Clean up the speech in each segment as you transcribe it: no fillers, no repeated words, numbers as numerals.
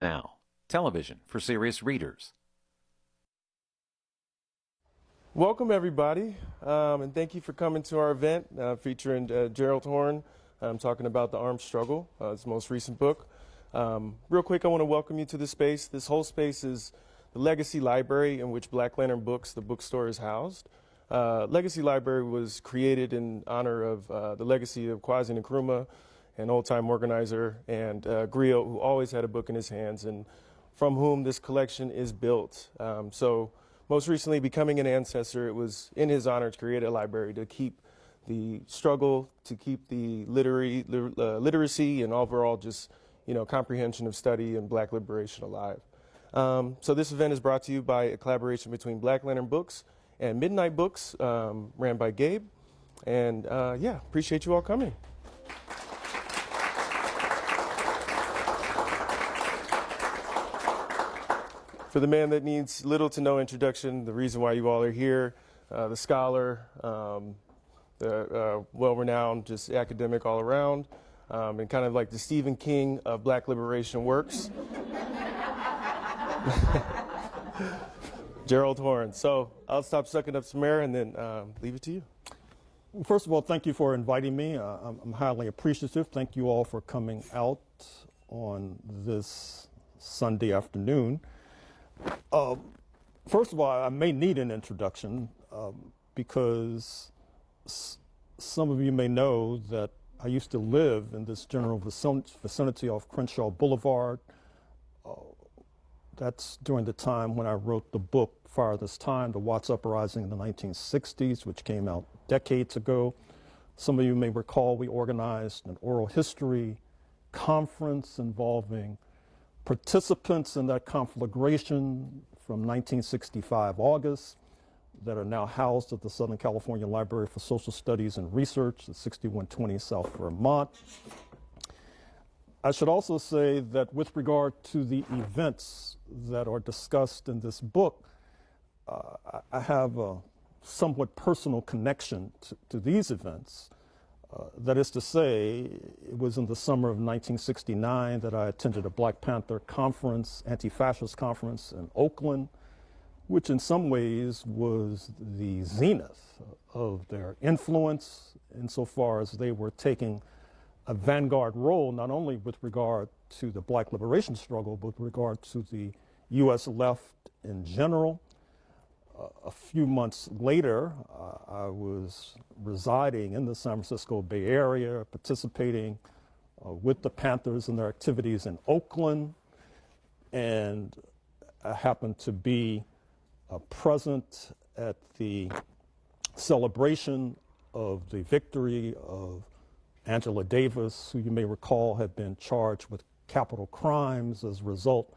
Now, television for serious readers. Welcome, everybody, and thank you for coming to our event featuring Gerald Horne. I'm talking about The Armed Struggle, his most recent book. Real quick, I want to welcome you to this space. This whole space is the Legacy Library in which Black Lantern Books, the bookstore, is housed. Legacy Library was created in honor of the legacy of Kwasi Nkrumah, an old-time organizer, and griot who always had a book in his hands and from whom this collection is built. Most recently, becoming an ancestor, it was in his honor to create a library to keep the struggle, to keep the literacy and overall just, comprehension of study and Black liberation alive. So this event is brought to you by a collaboration between Black Lantern Books and Midnight Books, ran by Gabe. And yeah, appreciate you all coming. For the man that needs little to no introduction, the reason why you all are here, the scholar, the well-renowned, just academic all around, and kind of like the Stephen King of Black liberation works. Gerald Horne. So I'll stop sucking up some air and then leave it to you. First of all, thank you for inviting me. I'm highly appreciative. Thank you all for coming out on this Sunday afternoon. First of all, I may need an introduction because some of you may know that I used to live in this general vicinity off Crenshaw Boulevard. That's during the time when I wrote the book, Fire This Time, The Watts Uprising in the 1960s, which came out decades ago. Some of you may recall we organized an oral history conference involving participants in that conflagration from 1965 August that are now housed at the Southern California Library for Social Studies and Research at 6120 South Vermont. I should also say that with regard to the events that are discussed in this book, I have a somewhat personal connection to these events. That is to say, it was in the summer of 1969 that I attended a Black Panther conference, anti-fascist conference in Oakland, which in some ways was the zenith of their influence insofar as they were taking a vanguard role, not only with regard to the Black liberation struggle, but with regard to the U.S. left in general. A few months later, I was residing in the San Francisco Bay Area, participating with the Panthers in their activities in Oakland, and I happened to be present at the celebration of the victory of Angela Davis, who you may recall had been charged with capital crimes as a result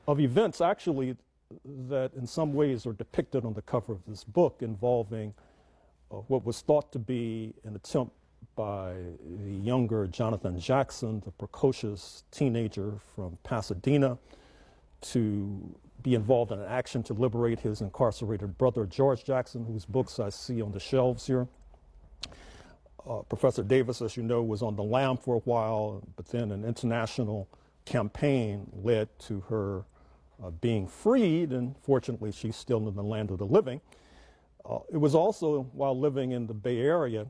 of events actually that in some ways are depicted on the cover of this book involving what was thought to be an attempt by the younger Jonathan Jackson, the precocious teenager from Pasadena, to be involved in an action to liberate his incarcerated brother, George Jackson, whose books I see on the shelves here. Professor Davis, as you know, was on the lam for a while, but then an international campaign led to her being freed, and fortunately she's still in the land of the living. It was also while living in the Bay Area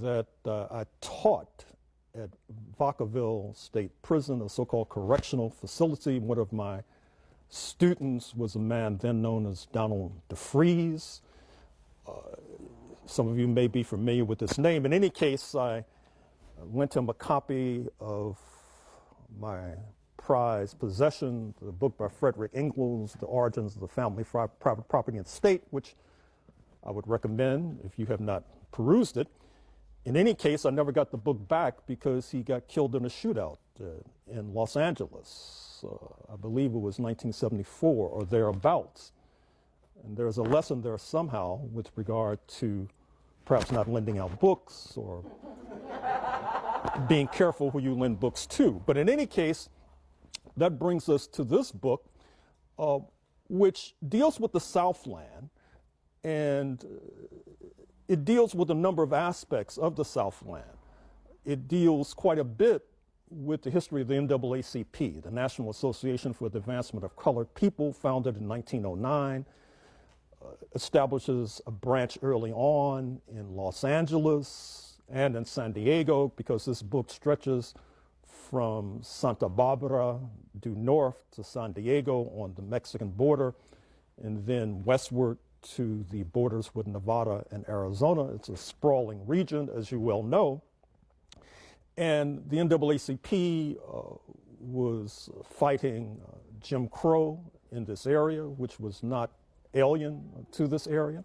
that I taught at Vacaville State Prison, a so-called correctional facility. One of my students was a man then known as Donald DeFries. Some of you may be familiar with this name. In any case, I lent him a copy of my prized possession, the book by Frederick Inglewood, The Origins of the Family, Private Property and State, which I would recommend if you have not perused it. In any case, I never got the book back because he got killed in a shootout in Los Angeles. I believe it was 1974 or thereabouts. And there's a lesson there somehow with regard to perhaps not lending out books or being careful who you lend books to. But in any case, that brings us to this book, which deals with the Southland, and it deals with a number of aspects of the Southland. It deals quite a bit with the history of the NAACP, the National Association for the Advancement of Colored People, founded in 1909, establishes a branch early on in Los Angeles and in San Diego, because this book stretches from Santa Barbara due north to San Diego on the Mexican border, and then westward to the borders with Nevada and Arizona. It's a sprawling region, as you well know. And the NAACP was fighting Jim Crow in this area, which was not alien to this area.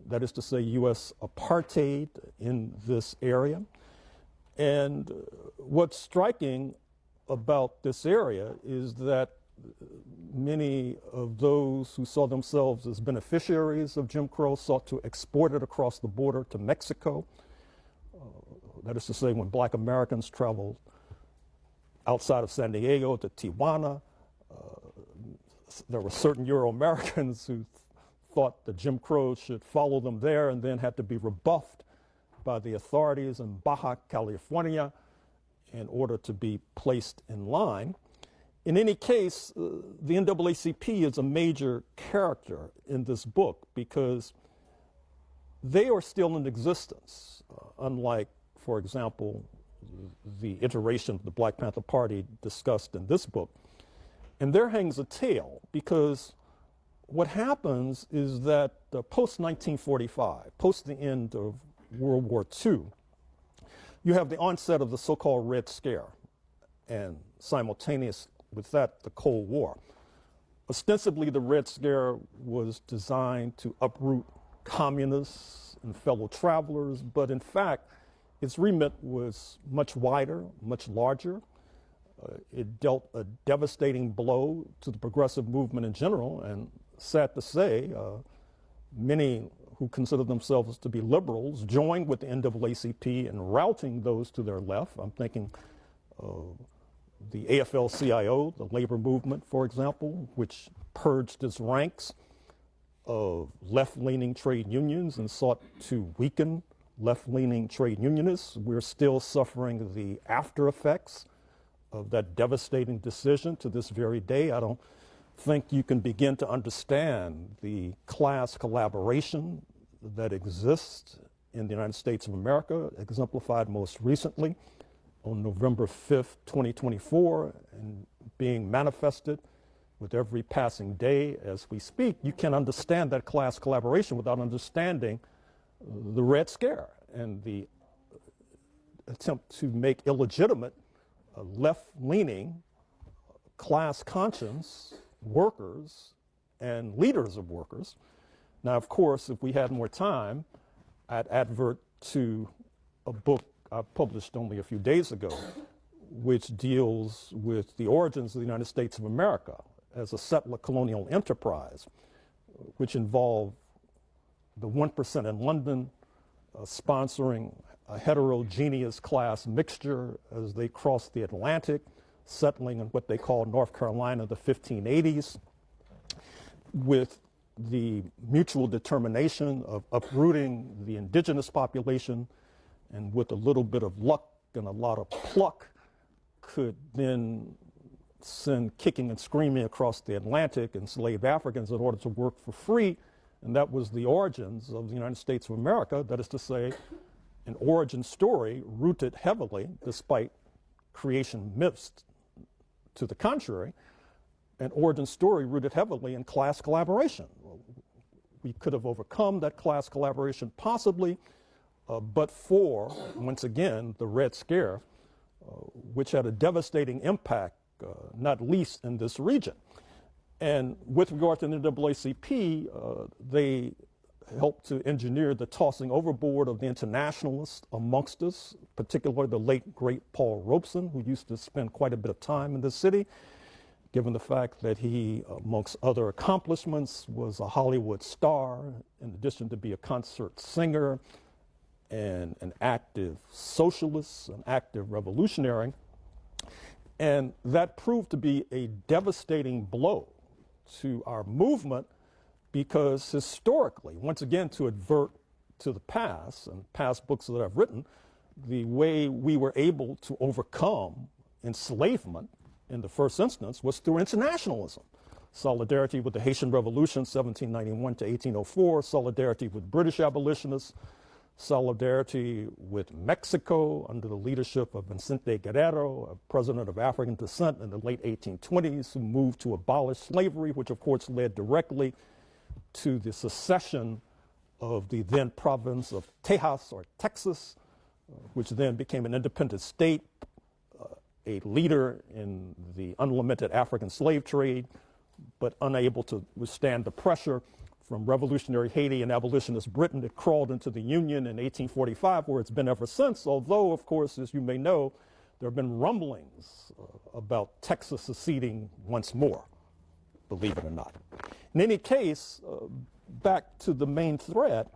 That is to say, U.S. apartheid in this area. And what's striking about this area is that many of those who saw themselves as beneficiaries of Jim Crow sought to export it across the border to Mexico. That is to say, when Black Americans traveled outside of San Diego to Tijuana, there were certain Euro-Americans who thought that Jim Crow should follow them there, and then had to be rebuffed by the authorities in Baja California in order to be placed in line. In any case, the NAACP is a major character in this book because they are still in existence, unlike, for example, the iteration of the Black Panther Party discussed in this book. And there hangs a tale, because what happens is that post-1945, post the end of World War II, you have the onset of the so-called Red Scare, and simultaneous with that, the Cold War. Ostensibly, the Red Scare was designed to uproot communists and fellow travelers, but in fact, its remit was much wider, much larger. It dealt a devastating blow to the progressive movement in general, and sad to say, many who consider themselves to be liberals joined with the NAACP in routing those to their left. I'm thinking of the AFL-CIO, the labor movement, for example, which purged its ranks of left-leaning trade unions and sought to weaken left-leaning trade unionists. We're still suffering the after effects of that devastating decision to this very day. I don't think you can begin to understand the class collaboration that exists in the United States of America, exemplified most recently on November 5th, 2024, and being manifested with every passing day as we speak. You can understand that class collaboration without understanding the Red Scare and the attempt to make illegitimate left-leaning, class-conscious workers and leaders of workers. Now, of course, if we had more time, I'd advert to a book I published only a few days ago, which deals with the origins of the United States of America as a settler colonial enterprise, which involved the 1% in London sponsoring a heterogeneous class mixture as they crossed the Atlantic, settling in what they called North Carolina the 1580s, with the mutual determination of uprooting the indigenous population, and with a little bit of luck and a lot of pluck could then send kicking and screaming across the Atlantic enslaved Africans in order to work for free. And that was the origins of the United States of America. That is to say, an origin story rooted heavily, despite creation myths to the contrary, an origin story rooted heavily in class collaboration. We could have overcome that class collaboration possibly, but for, once again, the Red Scare, which had a devastating impact, not least in this region. And with regard to the NAACP, they helped to engineer the tossing overboard of the internationalists amongst us, particularly the late, great Paul Robeson, who used to spend quite a bit of time in this city, given the fact that he, amongst other accomplishments, was a Hollywood star, in addition to be a concert singer and an active socialist, an active revolutionary. And that proved to be a devastating blow to our movement, because historically, once again, to advert to the past and past books that I've written, the way we were able to overcome enslavement in the first instance was through internationalism. Solidarity with the Haitian Revolution, 1791 to 1804, solidarity with British abolitionists, solidarity with Mexico under the leadership of Vicente Guerrero, a president of African descent in the late 1820s, who moved to abolish slavery, which of course led directly to the secession of the then province of Tejas or Texas, which then became an independent state, a leader in the unlimited African slave trade, but unable to withstand the pressure from revolutionary Haiti and abolitionist Britain. It crawled into the Union in 1845, where it's been ever since, although, of course, as you may know, there have been rumblings about Texas seceding once more, believe it or not. In any case, back to the main thread,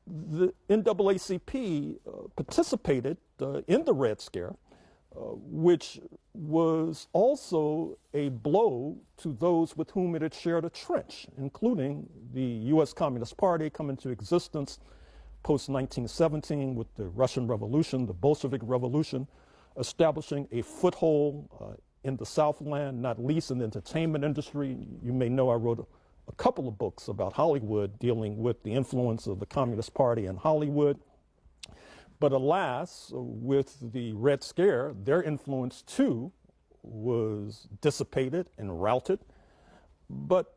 the NAACP participated in the Red Scare, which was also a blow to those with whom it had shared a trench, including the U.S. Communist Party coming into existence post-1917 with the Russian Revolution, the Bolshevik Revolution, establishing a foothold in the Southland, not least in the entertainment industry. You may know I wrote a couple of books about Hollywood dealing with the influence of the Communist Party in Hollywood. But alas, with the Red Scare, their influence too was dissipated and routed. But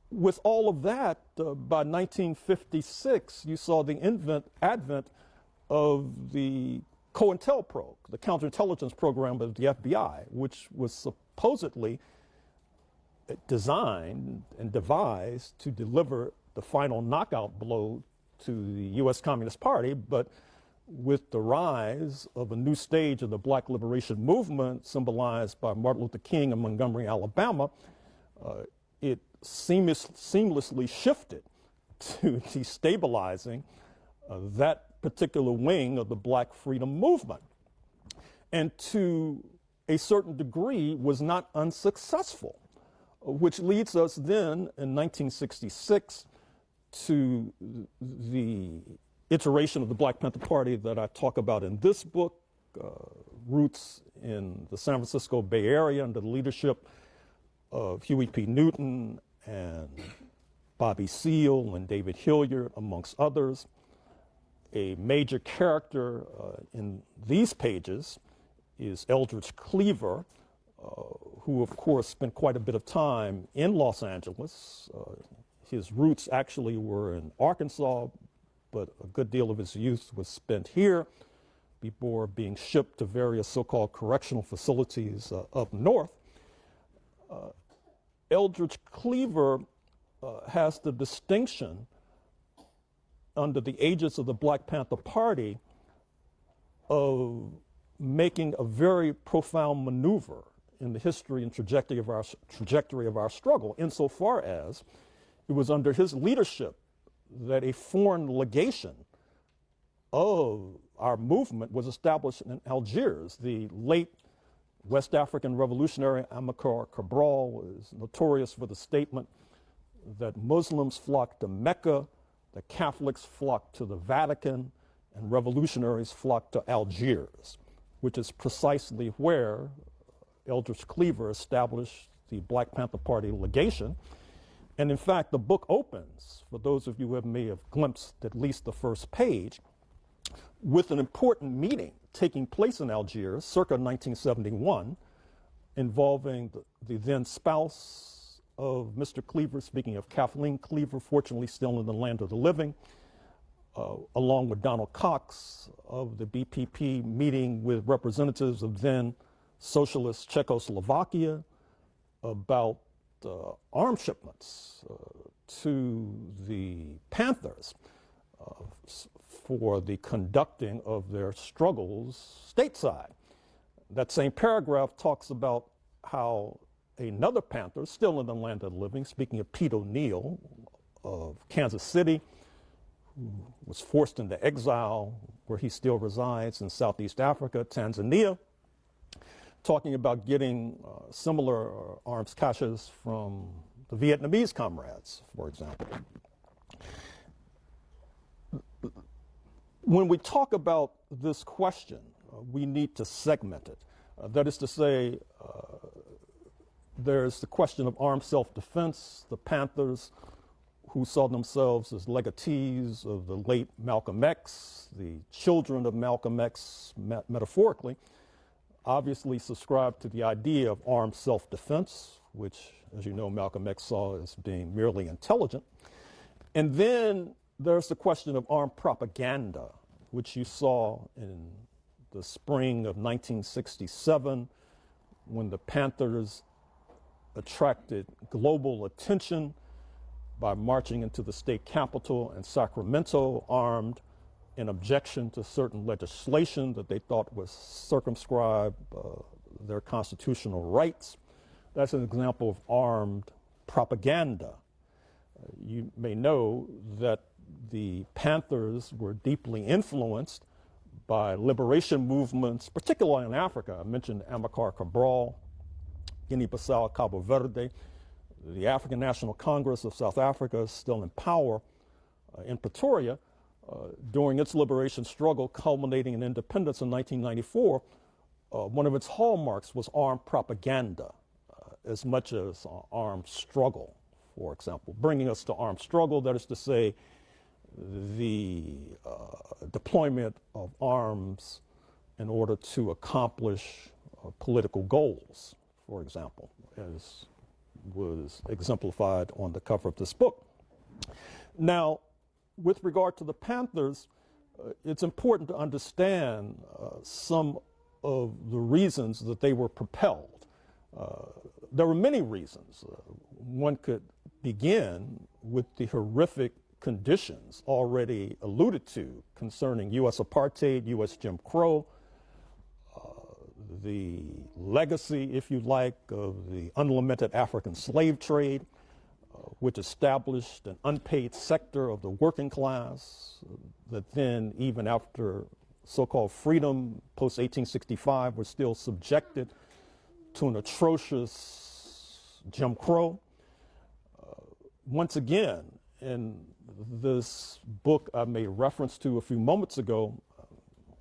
with all of that, by 1956, you saw the advent of the COINTELPRO, the counterintelligence program of the FBI, which was supposedly designed and devised to deliver the final knockout blow to the U.S. Communist Party. But with the rise of a new stage of the Black liberation movement, symbolized by Martin Luther King in Montgomery, Alabama, it seamlessly shifted to destabilizing that particular wing of the Black freedom movement. And to a certain degree was not unsuccessful, which leads us then in 1966 to the iteration of the Black Panther Party that I talk about in this book, roots in the San Francisco Bay Area under the leadership of Huey P. Newton and Bobby Seale and David Hilliard, amongst others. A major character in these pages is Eldridge Cleaver, who of course spent quite a bit of time in Los Angeles. His roots actually were in Arkansas, but a good deal of his youth was spent here before being shipped to various so-called correctional facilities up north. Eldridge Cleaver has the distinction under the aegis of the Black Panther Party of making a very profound maneuver in the history and trajectory of our struggle, insofar as it was under his leadership that a foreign legation of our movement was established in Algiers. The late West African revolutionary Amilcar Cabral was notorious for the statement that Muslims flocked to Mecca, the Catholics flocked to the Vatican, and revolutionaries flocked to Algiers, which is precisely where Eldridge Cleaver established the Black Panther Party legation. And in fact, the book opens, for those of you who may have glimpsed at least the first page, with an important meeting taking place in Algiers circa 1971, involving the then spouse of Mr. Cleaver, speaking of Kathleen Cleaver, fortunately still in the land of the living, along with Donald Cox of the BPP, meeting with representatives of then socialist Czechoslovakia about arms shipments to the Panthers for the conducting of their struggles stateside. That same paragraph talks about how another Panther, still in the land of the living, speaking of Pete O'Neill of Kansas City, who was forced into exile where he still resides in Southeast Africa, Tanzania, talking about getting similar arms caches from the Vietnamese comrades, for example. When we talk about this question, we need to segment it. That is to say, there's the question of armed self-defense, the Panthers, who saw themselves as legatees of the late Malcolm X, the children of Malcolm X, metaphorically, obviously subscribed to the idea of armed self-defense, which, as you know, Malcolm X saw as being merely intelligent. And then there's the question of armed propaganda, which you saw in the spring of 1967 when the Panthers attracted global attention by marching into the state capitol in Sacramento armed in objection to certain legislation that they thought was circumscribe their constitutional rights. That's an example of armed propaganda. You may know that the Panthers were deeply influenced by liberation movements, particularly in Africa. I mentioned Amilcar Cabral, Guinea-Bissau, Cabo Verde. The African National Congress of South Africa is still in power in Pretoria. During its liberation struggle culminating in independence in 1994, one of its hallmarks was armed propaganda, as much as armed struggle, for example. Bringing us to armed struggle, that is to say, the deployment of arms in order to accomplish political goals, for example, as was exemplified on the cover of this book. Now, with regard to the Panthers, it's important to understand some of the reasons that they were propelled. There were many reasons. One could begin with the horrific conditions already alluded to concerning U.S. apartheid, U.S. Jim Crow, the legacy, if you like, of the unlimited African slave trade, which established an unpaid sector of the working class that then, even after so-called freedom post-1865, was still subjected to an atrocious Jim Crow. Once again, in this book I made reference to a few moments ago,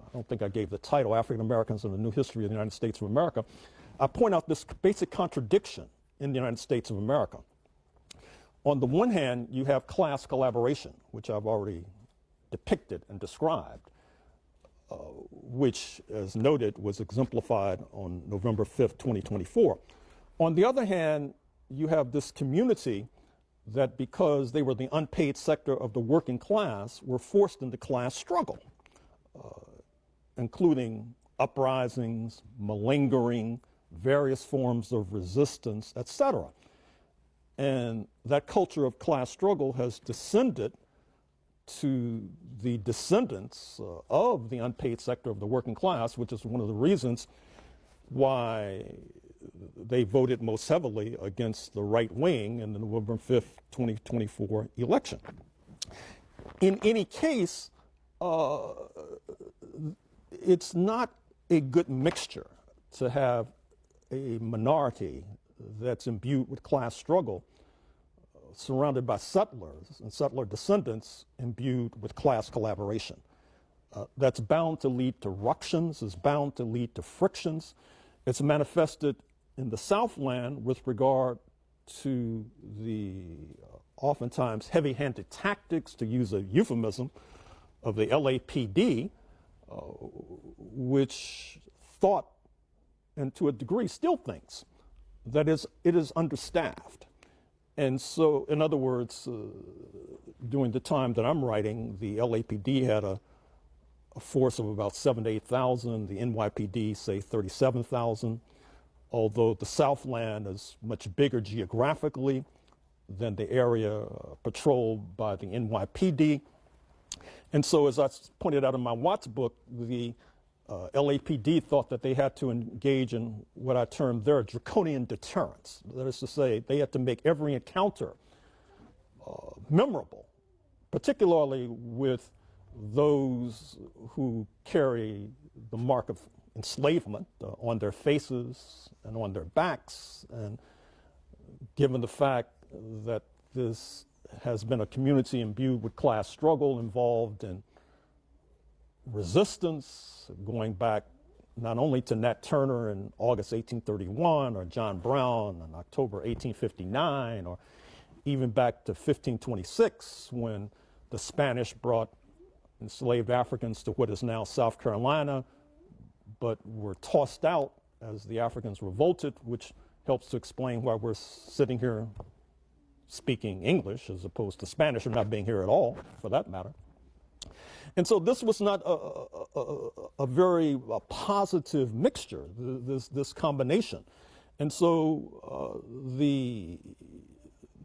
I don't think I gave the title, African Americans and the New History of the United States of America, I point out this basic contradiction in the United States of America. On the one hand, you have class collaboration, which I've already depicted and described, which, as noted, was exemplified on November 5th, 2024. On the other hand, you have this community that, because they were the unpaid sector of the working class, were forced into class struggle, including uprisings, malingering, various forms of resistance, etc. And that culture of class struggle has descended to the descendants of the unpaid sector of the working class, which is one of the reasons why they voted most heavily against the right wing in the November 5th, 2024 election. In any case, it's not a good mixture to have a minority that's imbued with class struggle surrounded by settlers and settler descendants imbued with class collaboration. That's bound to lead to ructions, it's bound to lead to frictions. It's manifested in the Southland with regard to the oftentimes heavy-handed tactics, to use a euphemism, of the LAPD, which thought, and to a degree still thinks, that it is understaffed. And so, in other words, during the time that I'm writing, the LAPD had a force of about 7,000 to 8,000, the NYPD, say, 37,000, although the Southland is much bigger geographically than the area patrolled by the NYPD. And so, as I pointed out in my Watts book, the LAPD thought that they had to engage in what I termed their draconian deterrence. That is to say, they had to make every encounter memorable, particularly with those who carry the mark of enslavement on their faces and on their backs. And given the fact that this has been a community imbued with class struggle, involved in resistance going back not only to Nat Turner in August 1831 or John Brown in October 1859 or even back to 1526 when the Spanish brought enslaved Africans to what is now South Carolina, but were tossed out as the Africans revolted, which helps to explain why we're sitting here speaking English as opposed to Spanish, or not being here at all, for that matter. And so this was not a very positive mixture, this combination. And so the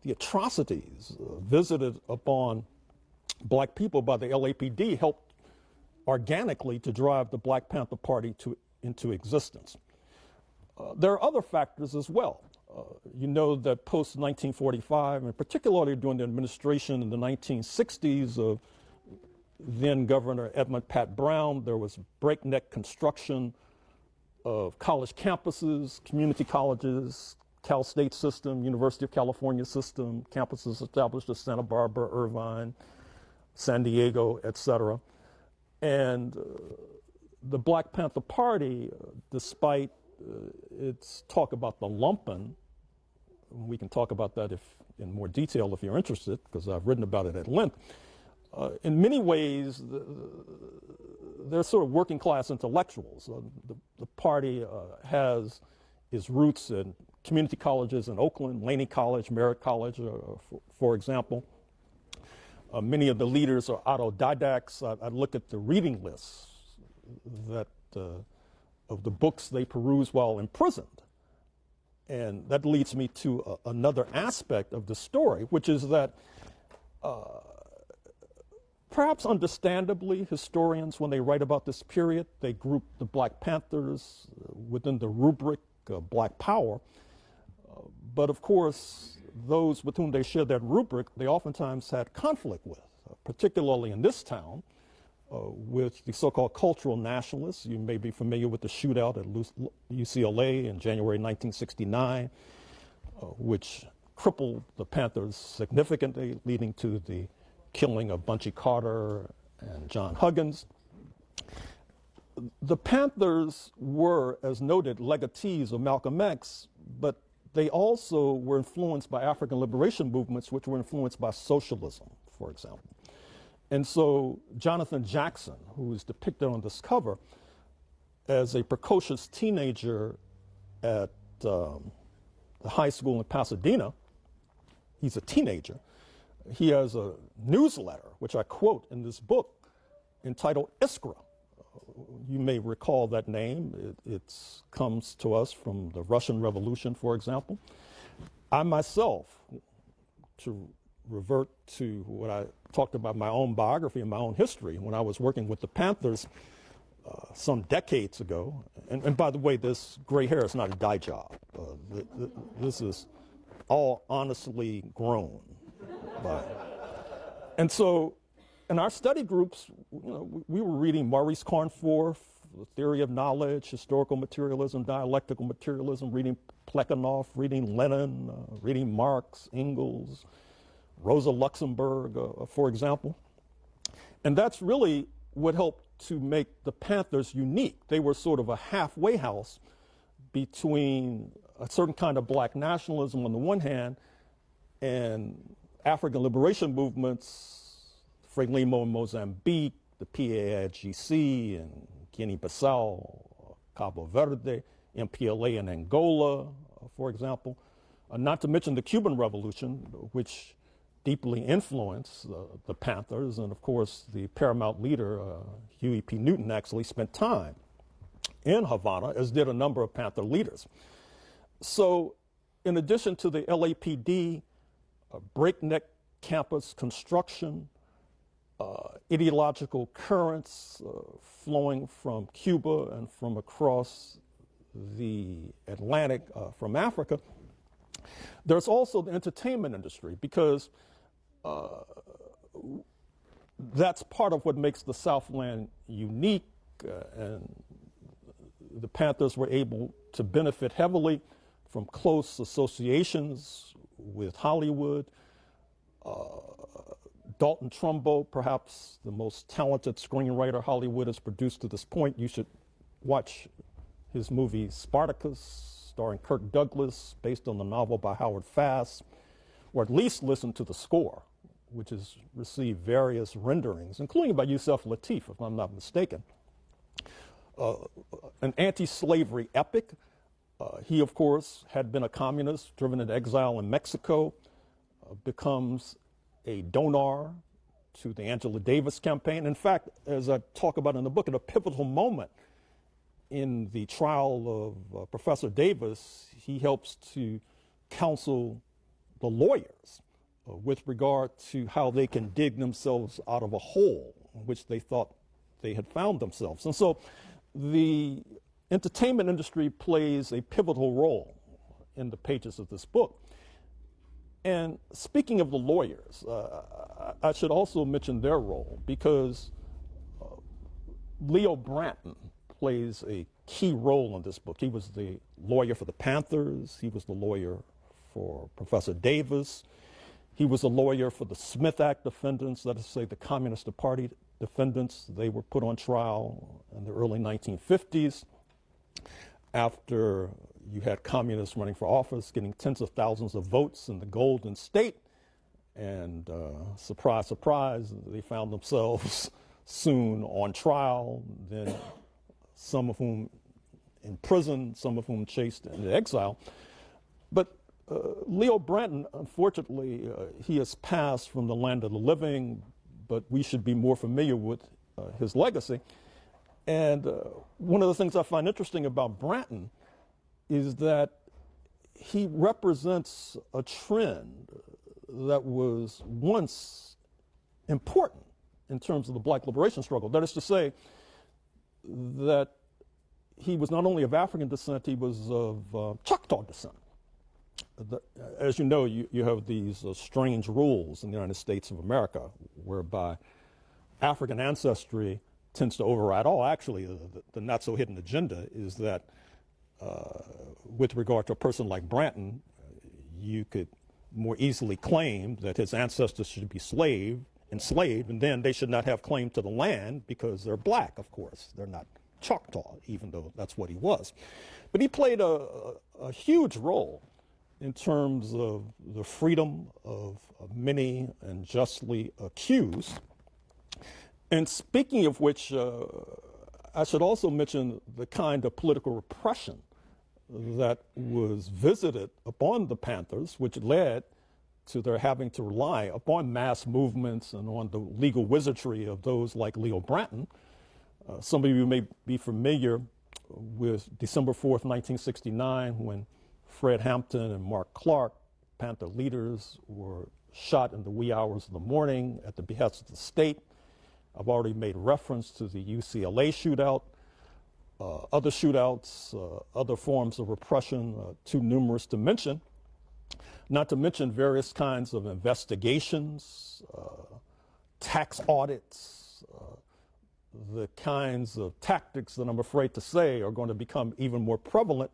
atrocities visited upon black people by the LAPD helped organically to drive the Black Panther Party into existence. There are other factors as well. You know that post-1945, and particularly during the administration in the 1960s of then Governor Edmund Pat Brown, there was breakneck construction of college campuses, community colleges, Cal State system, University of California system, campuses established at Santa Barbara, Irvine, San Diego, et cetera. And the Black Panther Party, despite its talk about the lumpen, we can talk about that in more detail if you're interested, because I've written about it at length. In many ways, they're sort of working class intellectuals. The party has its roots in community colleges in Oakland, Laney College, Merritt College, for example. Many of the leaders are autodidacts. I look at the reading lists that of the books they peruse while imprisoned. And that leads me to another aspect of the story, which is that perhaps understandably, historians, when they write about this period, they group the Black Panthers within the rubric of Black Power. But of course, those with whom they share that rubric, they oftentimes had conflict with, particularly in this town, with the so-called cultural nationalists. You may be familiar with the shootout at UCLA in January 1969, which crippled the Panthers significantly, leading to the killing of Bunchy Carter and John Huggins. The Panthers were, as noted, legatees of Malcolm X, but they also were influenced by African liberation movements, which were influenced by socialism, for example. And so Jonathan Jackson, who is depicted on this cover as a precocious teenager at the high school in Pasadena, he's a teenager. He has a newsletter, which I quote in this book, entitled Iskra. You may recall that name. It comes to us from the Russian Revolution, for example. I myself, to revert to what I talked about, my own biography and my own history, when I was working with the Panthers some decades ago, and by the way, this gray hair is not a dye job. This is all honestly grown. And so in our study groups, we were reading Maurice Cornforth, The Theory of Knowledge, Historical Materialism, Dialectical Materialism, reading Plekhanov, reading Lenin, reading Marx, Engels, Rosa Luxemburg, for example. And that's really what helped to make the Panthers unique. They were sort of a halfway house between a certain kind of black nationalism on the one hand and African liberation movements, Frelimo in Mozambique, the PAIGC in Guinea-Bissau, Cabo Verde, MPLA in Angola, for example, not to mention the Cuban Revolution, which deeply influenced the Panthers, and of course the paramount leader, Huey P. Newton, actually spent time in Havana, as did a number of Panther leaders. So in addition to the LAPD, breakneck campus construction, ideological currents flowing from Cuba and from across the Atlantic from Africa, there's also the entertainment industry, because that's part of what makes the Southland unique, and the Panthers were able to benefit heavily from close associations with Hollywood. Dalton Trumbo, perhaps the most talented screenwriter Hollywood has produced to this point. You should watch his movie Spartacus, starring Kirk Douglas, based on the novel by Howard Fass, or at least listen to the score, which has received various renderings, including by Yusef Lateef, if I'm not mistaken. An anti-slavery epic. He, of course, had been a communist, driven into exile in Mexico, becomes a donor to the Angela Davis campaign. In fact, as I talk about in the book, at a pivotal moment in the trial of Professor Davis, he helps to counsel the lawyers with regard to how they can dig themselves out of a hole in which they thought they had found themselves. And so the entertainment industry plays a pivotal role in the pages of this book. And speaking of the lawyers, I should also mention their role, because Leo Branton plays a key role in this book. He was the lawyer for the Panthers. He was the lawyer for Professor Davis. He was a lawyer for the Smith Act defendants, that is to say the Communist Party defendants. They were put on trial in the early 1950s after you had communists running for office, getting tens of thousands of votes in the Golden State. And surprise, surprise, they found themselves soon on trial, then some of whom in prison, some of whom chased into exile. But Leo Branton, unfortunately, he has passed from the land of the living, but we should be more familiar with his legacy. And one of the things I find interesting about Branton is that he represents a trend that was once important in terms of the black liberation struggle. That is to say, that he was not only of African descent, he was of Choctaw descent. As you know, you have these strange rules in the United States of America, whereby African ancestry tends to override all. Actually, the not-so-hidden agenda is that with regard to a person like Branton, you could more easily claim that his ancestors should be enslaved, and then they should not have claim to the land because they're black, of course. They're not Choctaw, even though that's what he was. But he played a huge role in terms of the freedom of many and justly accused. And speaking of which, I should also mention the kind of political repression that was visited upon the Panthers, which led to their having to rely upon mass movements and on the legal wizardry of those like Leo Branton. Some of you may be familiar with December 4th, 1969, when Fred Hampton and Mark Clark, Panther leaders, were shot in the wee hours of the morning at the behest of the state. I've already made reference to the UCLA shootout, other shootouts, other forms of repression, too numerous to mention, not to mention various kinds of investigations, tax audits, the kinds of tactics that I'm afraid to say are going to become even more prevalent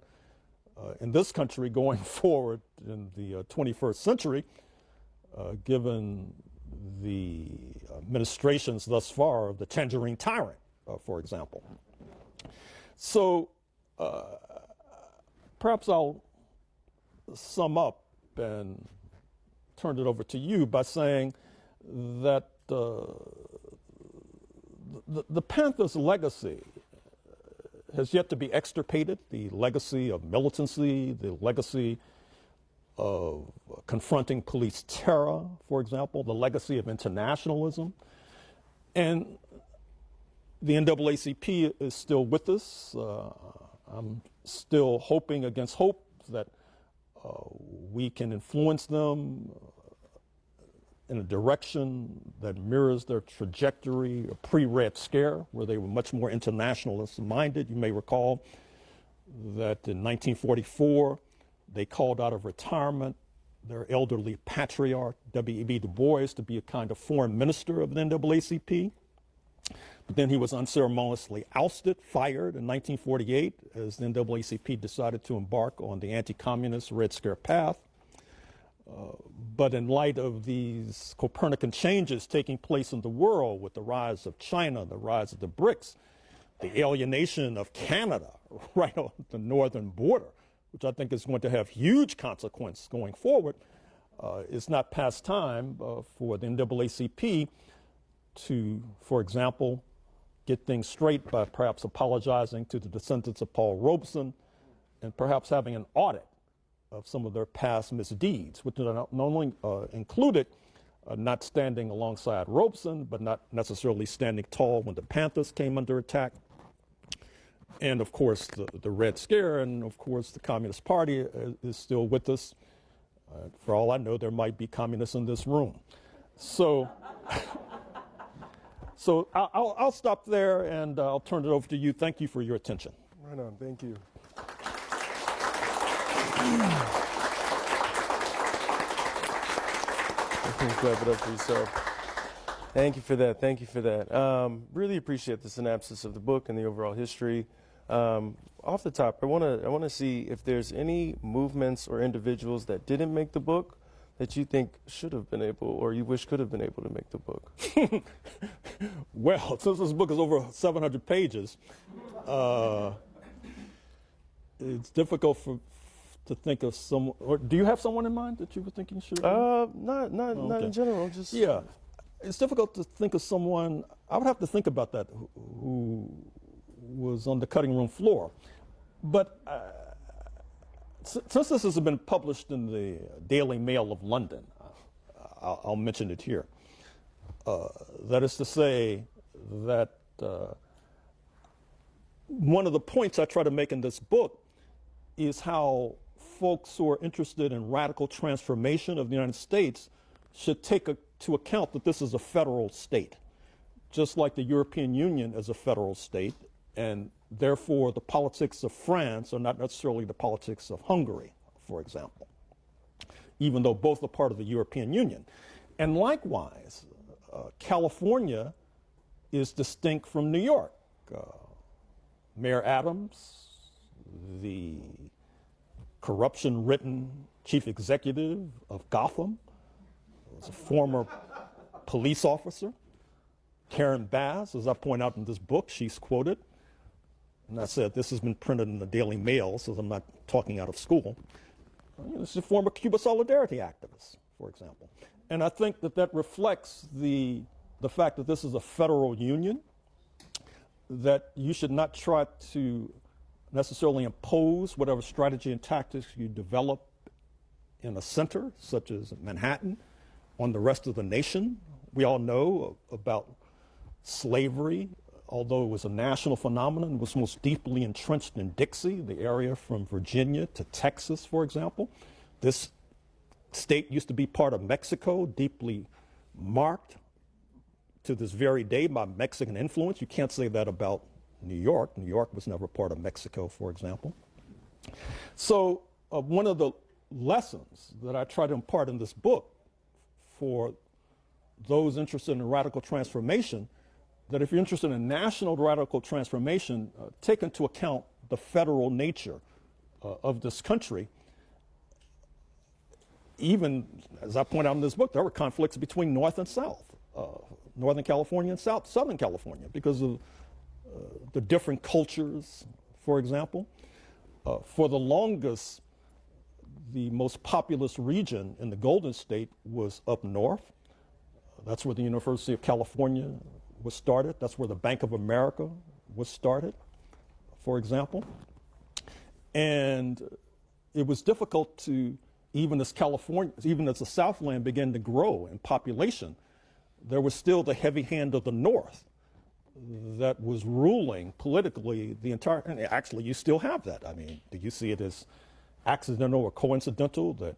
in this country going forward in the 21st century, given the administrations thus far of the Tangerine Tyrant, for example. So perhaps I'll sum up and turn it over to you by saying that the Panthers' legacy has yet to be extirpated, the legacy of militancy, the legacy of confronting police terror, for example, the legacy of internationalism. And the NAACP is still with us. I'm still hoping against hope that we can influence them in a direction that mirrors their trajectory pre-Red Scare, where they were much more internationalist-minded. You may recall that in 1944, they called out of retirement their elderly patriarch, W.E.B. Du Bois, to be a kind of foreign minister of the NAACP. But then he was unceremoniously ousted, fired in 1948, as the NAACP decided to embark on the anti-communist Red Scare path. But in light of these Copernican changes taking place in the world with the rise of China, the rise of the BRICS, the alienation of Canada right on the northern border, which I think is going to have huge consequences going forward, it's not past time for the NAACP to, for example, get things straight by perhaps apologizing to the descendants of Paul Robeson and perhaps having an audit of some of their past misdeeds, which not only included not standing alongside Robeson, but not necessarily standing tall when the Panthers came under attack. And of course, the Red Scare, and of course, the Communist Party is still with us. For all I know, there might be communists in this room. So, I'll stop there and I'll turn it over to you. Thank you for your attention. Right on. Thank you. Clap it up for yourself. Thank you for that. Thank you for that. Really appreciate the synopsis of the book and the overall history. Off the top, I want to see if there's any movements or individuals that didn't make the book that you think should have been able, or you wish could have been able to make the book. Well, since this book is over 700 pages, it's difficult to think of someone. Or do you have someone in mind that you were thinking should have been? Not in general. Just yeah, it's difficult to think of someone. I would have to think about that who was on the cutting room floor. But since this has been published in the Daily Mail of London, I'll mention it here. That is to say that one of the points I try to make in this book is how folks who are interested in radical transformation of the United States should take to account that this is a federal state, just like the European Union is a federal state, and therefore the politics of France are not necessarily the politics of Hungary, for example, even though both are part of the European Union. And likewise, California is distinct from New York. Mayor Adams, the corruption-ridden chief executive of Gotham, was a former police officer. Karen Bass, as I point out in this book, she's quoted. And I said, this has been printed in the Daily Mail, so I'm not talking out of school. She's a former Cuba Solidarity activist, for example. And I think that reflects the fact that this is a federal union, that you should not try to necessarily impose whatever strategy and tactics you develop in a center, such as Manhattan, on the rest of the nation. We all know about slavery, although it was a national phenomenon, was most deeply entrenched in Dixie, the area from Virginia to Texas, for example. This state used to be part of Mexico, deeply marked to this very day by Mexican influence. You can't say that about New York. New York was never part of Mexico, for example. So one of the lessons that I try to impart in this book for those interested in radical transformation, that if you're interested in national radical transformation, take into account the federal nature of this country. Even, as I point out in this book, there were conflicts between North and South, Northern California and Southern California, because of the different cultures, for example. For the longest, the most populous region in the Golden State was up north. That's where the University of California was started. That's where the Bank of America was started, for example. And it was difficult to, even as the Southland began to grow in population, there was still the heavy hand of the North that was ruling politically the entire, and actually you still have that. I mean, do you see it as accidental or coincidental that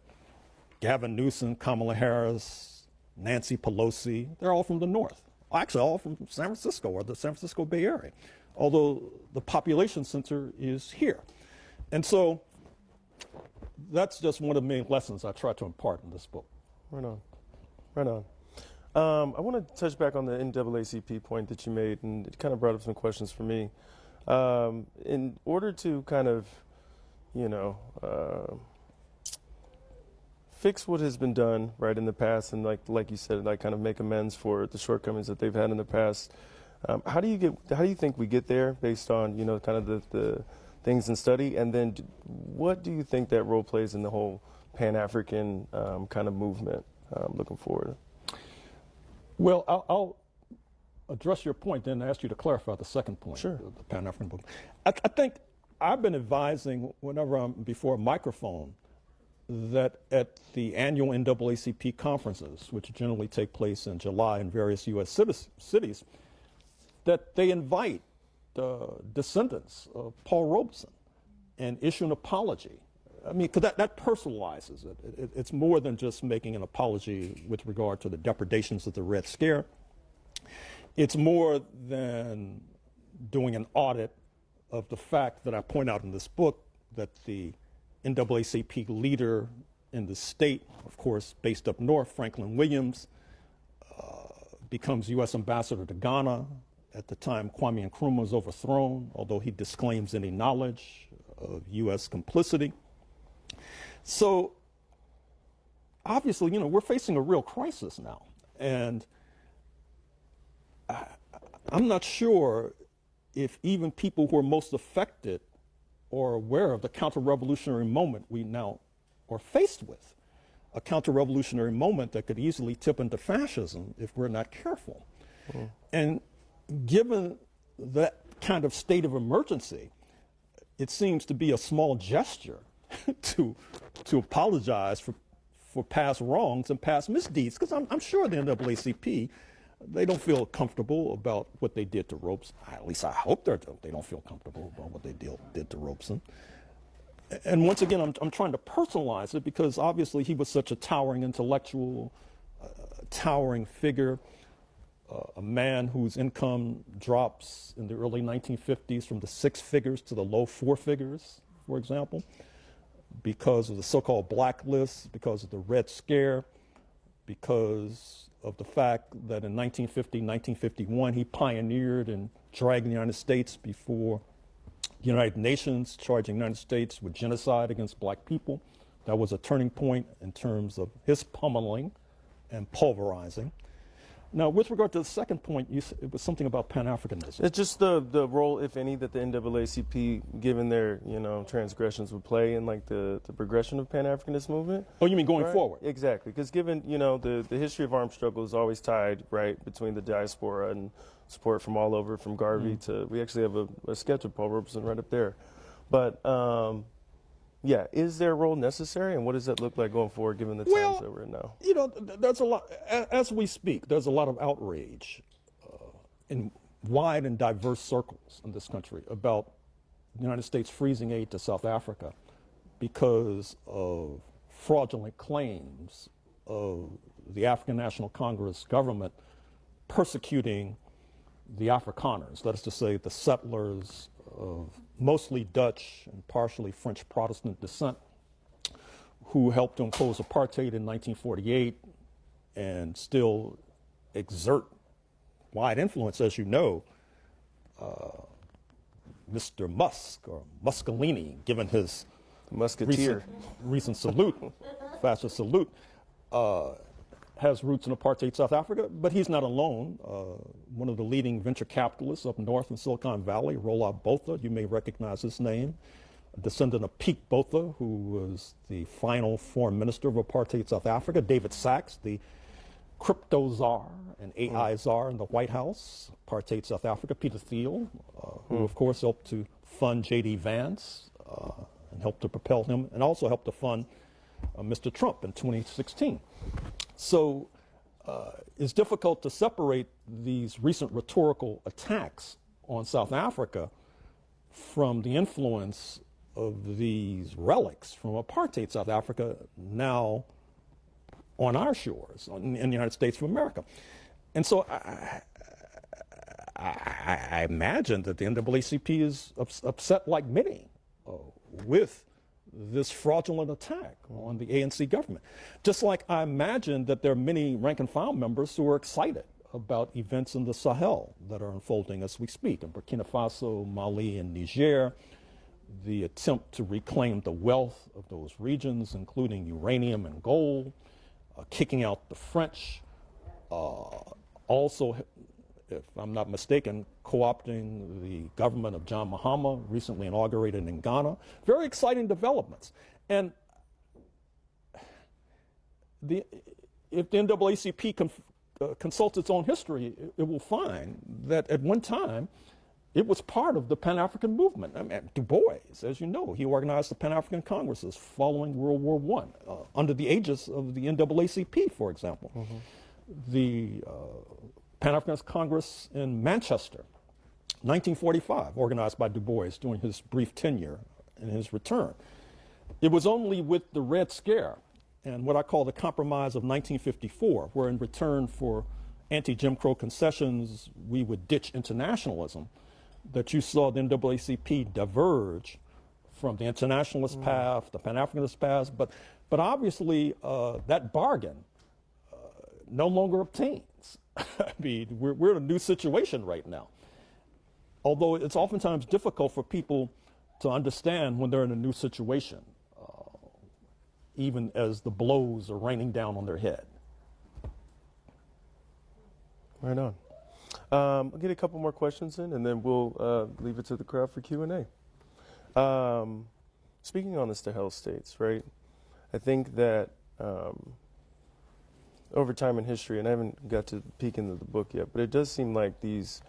Gavin Newsom, Kamala Harris, Nancy Pelosi, they're all from the North? Actually, all from San Francisco or the San Francisco Bay Area, although the population center is here. And so that's just one of the main lessons I try to impart in this book. Right on. Right on. I want to touch back on the NAACP point that you made, and it kind of brought up some questions for me. In order to kind of, fix what has been done right in the past, and like you said, like kind of make amends for the shortcomings that they've had in the past, How do you think we get there based on, kind of the things in study? And then what do you think that role plays in the whole Pan-African kind of movement looking forward? Well, I'll address your point, then ask you to clarify the second point, Sure. the Pan-African movement. I think I've been advising whenever I'm before a microphone that at the annual NAACP conferences, which generally take place in July in various U.S. cities, that they invite descendants of Paul Robeson and issue an apology. I mean, because that personalizes it. It's more than just making an apology with regard to the depredations of the Red Scare. It's more than doing an audit of the fact that I point out in this book that the NAACP leader in the state, of course, based up north, Franklin Williams, becomes U.S. ambassador to Ghana at the time Kwame Nkrumah was overthrown, although he disclaims any knowledge of U.S. complicity. So obviously, we're facing a real crisis now. And I'm not sure if even people who are most affected or aware of the counter-revolutionary moment we now are faced with, a counter-revolutionary moment that could easily tip into fascism if we're not careful. And given that kind of state of emergency, it seems to be a small gesture to apologize for past wrongs and past misdeeds, because I'm sure the NAACP, they don't feel comfortable about what they did to Robeson. At least I hope they don't feel comfortable about what they did to Robeson. And once again, I'm trying to personalize it because obviously he was such a towering intellectual, towering figure, a man whose income drops in the early 1950s from the 6 figures to the low 4 figures, for example, because of the so-called blacklist, because of the Red Scare, because of the fact that in 1950, 1951, he pioneered and dragged the United States before the United Nations, charging the United States with genocide against black people. That was a turning point in terms of his pummeling and pulverizing. Now, with regard to the second point, it was something about Pan-Africanism. It's just the role, if any, that the NAACP, given their transgressions, would play in like the progression of Pan-Africanist movement. Oh, you mean going right? forward? Exactly, because given the history of armed struggle is always tied right between the diaspora and support from all over, from Garvey to we actually have a sketch of Paul Robeson right up there, but. Yeah, is their role necessary, and what does that look like going forward, given the times that we're in now? There's a lot, as we speak, there's a lot of outrage in wide and diverse circles in this country about the United States freezing aid to South Africa because of fraudulent claims of the African National Congress government persecuting the Afrikaners, that is to say, the settlers of mostly Dutch and partially French Protestant descent, who helped to impose apartheid in 1948 and still exert wide influence, as you know. Mr. Musk, or Mussolini, given his Musketeer. recent salute, fascist salute, has roots in apartheid South Africa, but he's not alone. One of the leading venture capitalists up north in Silicon Valley, Roland Botha, you may recognize his name, a descendant of Pete Botha, who was the final foreign minister of apartheid South Africa. David Sachs, the crypto czar and AI czar in the White House, apartheid South Africa. Peter Thiel, who of course helped to fund J.D. Vance and helped to propel him, and also helped to fund Mr. Trump in 2016. So it's difficult to separate these recent rhetorical attacks on South Africa from the influence of these relics from apartheid South Africa now on our shores, in the United States of America. And so I imagine that the NAACP is upset, like many, with this fraudulent attack on the ANC government. Just like I imagine that there are many rank and file members who are excited about events in the Sahel that are unfolding as we speak, in Burkina Faso, Mali, and Niger, the attempt to reclaim the wealth of those regions, including uranium and gold, kicking out the French, also if I'm not mistaken, co-opting the government of John Mahama, recently inaugurated in Ghana. Very exciting developments. And if the NAACP consults its own history, it will find that at one time, it was part of the Pan-African movement. I mean, Du Bois, as you know, he organized the Pan-African Congresses following World War I, under the aegis of the NAACP, for example. Mm-hmm. The Pan-African Congress in Manchester, 1945, organized by Du Bois during his brief tenure and his return. It was only with the Red Scare and what I call the Compromise of 1954, where in return for anti-Jim Crow concessions, we would ditch internationalism, that you saw the NAACP diverge from the internationalist path, the Pan-Africanist path, but obviously that bargain no longer obtains. I mean, we're in a new situation right now. Although it's oftentimes difficult for people to understand when they're in a new situation, even as the blows are raining down on their head. Right on. I'll get a couple more questions in, and then we'll leave it to the crowd for Q&A. Speaking on the Sahel states, right? I think that over time in history, and I haven't got to peek into the book yet, but it does seem like these.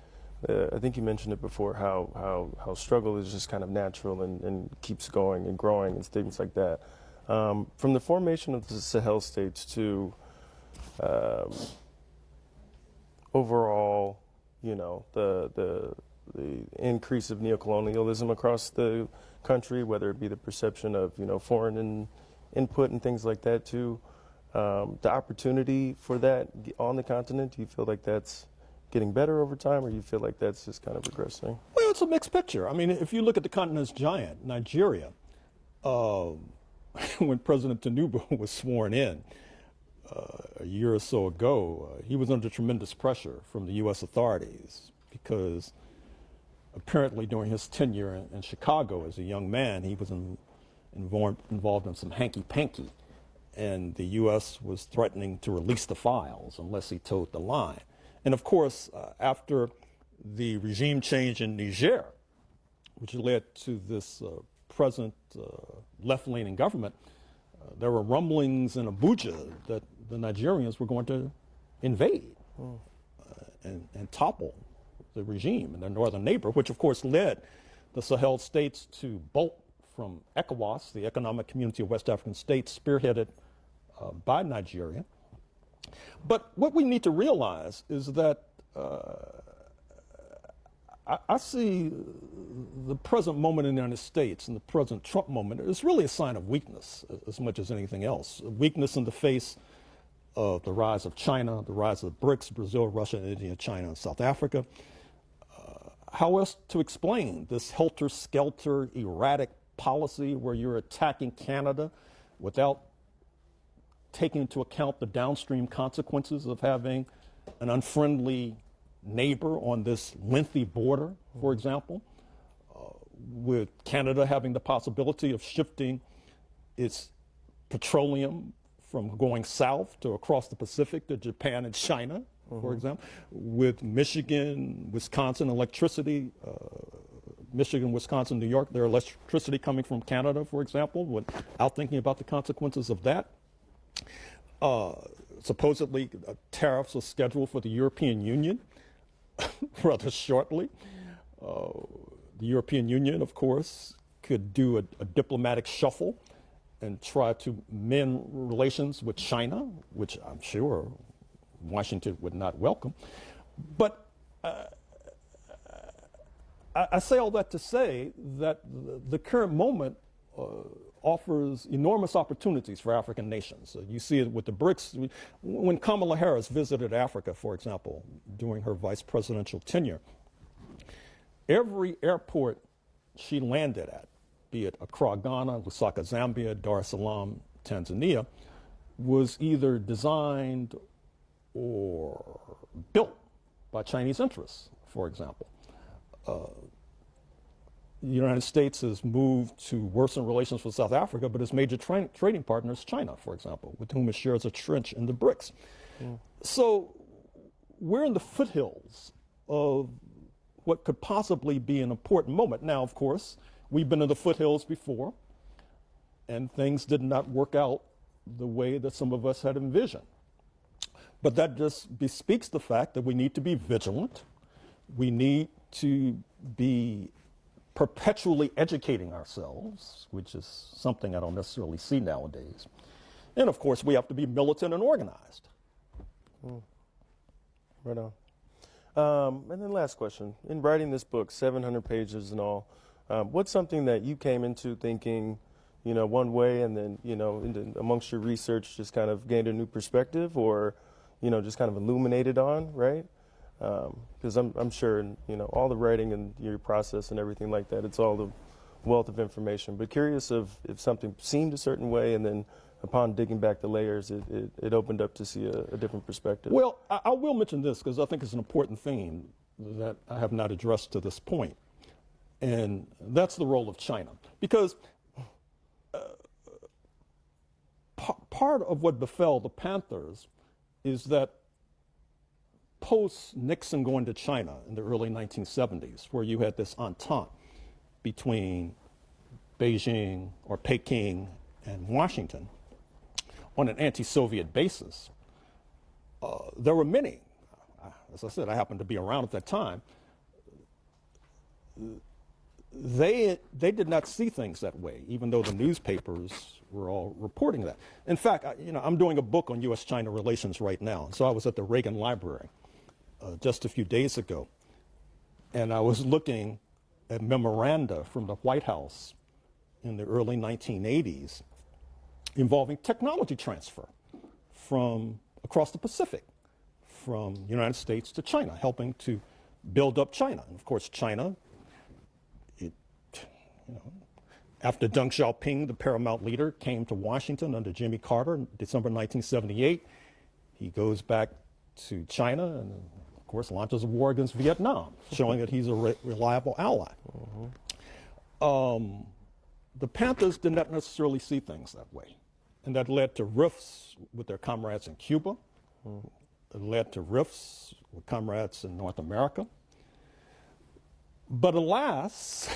I think you mentioned it before, how struggle is just kind of natural and keeps going and growing and things like that. From the formation of the Sahel states to overall, you know, the increase of neocolonialism across the country, whether it be the perception of, you know, foreign input and things like that, to the opportunity for that on the continent. Do you feel like that's getting better over time, or you feel like that's just kind of regressing? Well, it's a mixed picture. I mean, if you look at the continent's giant, Nigeria, when President Tinubu was sworn in a year or so ago, he was under tremendous pressure from the U.S. authorities because apparently during his tenure in Chicago as a young man, he was involved in some hanky-panky, and the U.S. was threatening to release the files unless he towed the line. And of course, after the regime change in Niger, which led to this present left-leaning government, there were rumblings in Abuja that the Nigerians were going to invade and topple the regime in their northern neighbor, which of course led the Sahel states to bolt from ECOWAS, the Economic Community of West African States, spearheaded by Nigeria. But what we need to realize is that I see the present moment in the United States and the present Trump moment is really a sign of weakness as much as anything else. Weakness in the face of the rise of China, the rise of the BRICS, Brazil, Russia, India, China, and South Africa. How else to explain this helter-skelter, erratic policy where you're attacking Canada without taking into account the downstream consequences of having an unfriendly neighbor on this lengthy border, for example, with Canada having the possibility of shifting its petroleum from going south to across the Pacific to Japan and China, for example, with Michigan, Wisconsin electricity, Michigan, Wisconsin, New York, their electricity coming from Canada, for example, without thinking about the consequences of that. Supposedly, tariffs are scheduled for the European Union rather shortly. The European Union, of course, could do a diplomatic shuffle and try to mend relations with China, which I'm sure Washington would not welcome. But I say all that to say that the current moment offers enormous opportunities for African nations. You see it with the BRICS. When Kamala Harris visited Africa, for example, during her vice presidential tenure, every airport she landed at, be it Accra, Ghana, Lusaka, Zambia, Dar es Salaam, Tanzania, was either designed or built by Chinese interests, for example. The United States has moved to worsen relations with South Africa, but its major trading partner is China, for example, with whom it shares a trench in the BRICS. So we're in the foothills of what could possibly be an important moment. Now, of course, we've been in the foothills before, and things did not work out the way that some of us had envisioned. But that just bespeaks the fact that we need to be vigilant. We need to be perpetually educating ourselves, which is something I don't necessarily see nowadays. And of course, we have to be militant and organized. Right on. And then last question. In writing this book, 700 pages and all, what's something that you came into thinking, one way, and then, amongst your research just kind of gained a new perspective, or, just kind of illuminated on, right? Because I'm sure, all the writing and your process and everything like that, it's all the wealth of information. But curious if something seemed a certain way, and then upon digging back the layers, it opened up to see a different perspective. Well, I will mention this because I think it's an important theme that I have not addressed to this point, and that's the role of China. Because part of what befell the Panthers is that post-Nixon going to China in the early 1970s, where you had this entente between Beijing or Peking and Washington on an anti-Soviet basis, there were many, as I said, I happened to be around at that time, they did not see things that way, even though the newspapers were all reporting that. In fact, I'm doing a book on U.S.-China relations right now. So I was at the Reagan Library just a few days ago, and I was looking at memoranda from the White House in the early 1980s involving technology transfer from across the Pacific, from the United States to China, helping to build up China. And of course, China, after Deng Xiaoping, the paramount leader, came to Washington under Jimmy Carter in December 1978, he goes back to China and, of course, launches a war against Vietnam, showing that he's a reliable ally. The Panthers did not necessarily see things that way, and that led to rifts with their comrades in Cuba. It led to rifts with comrades in North America. But alas,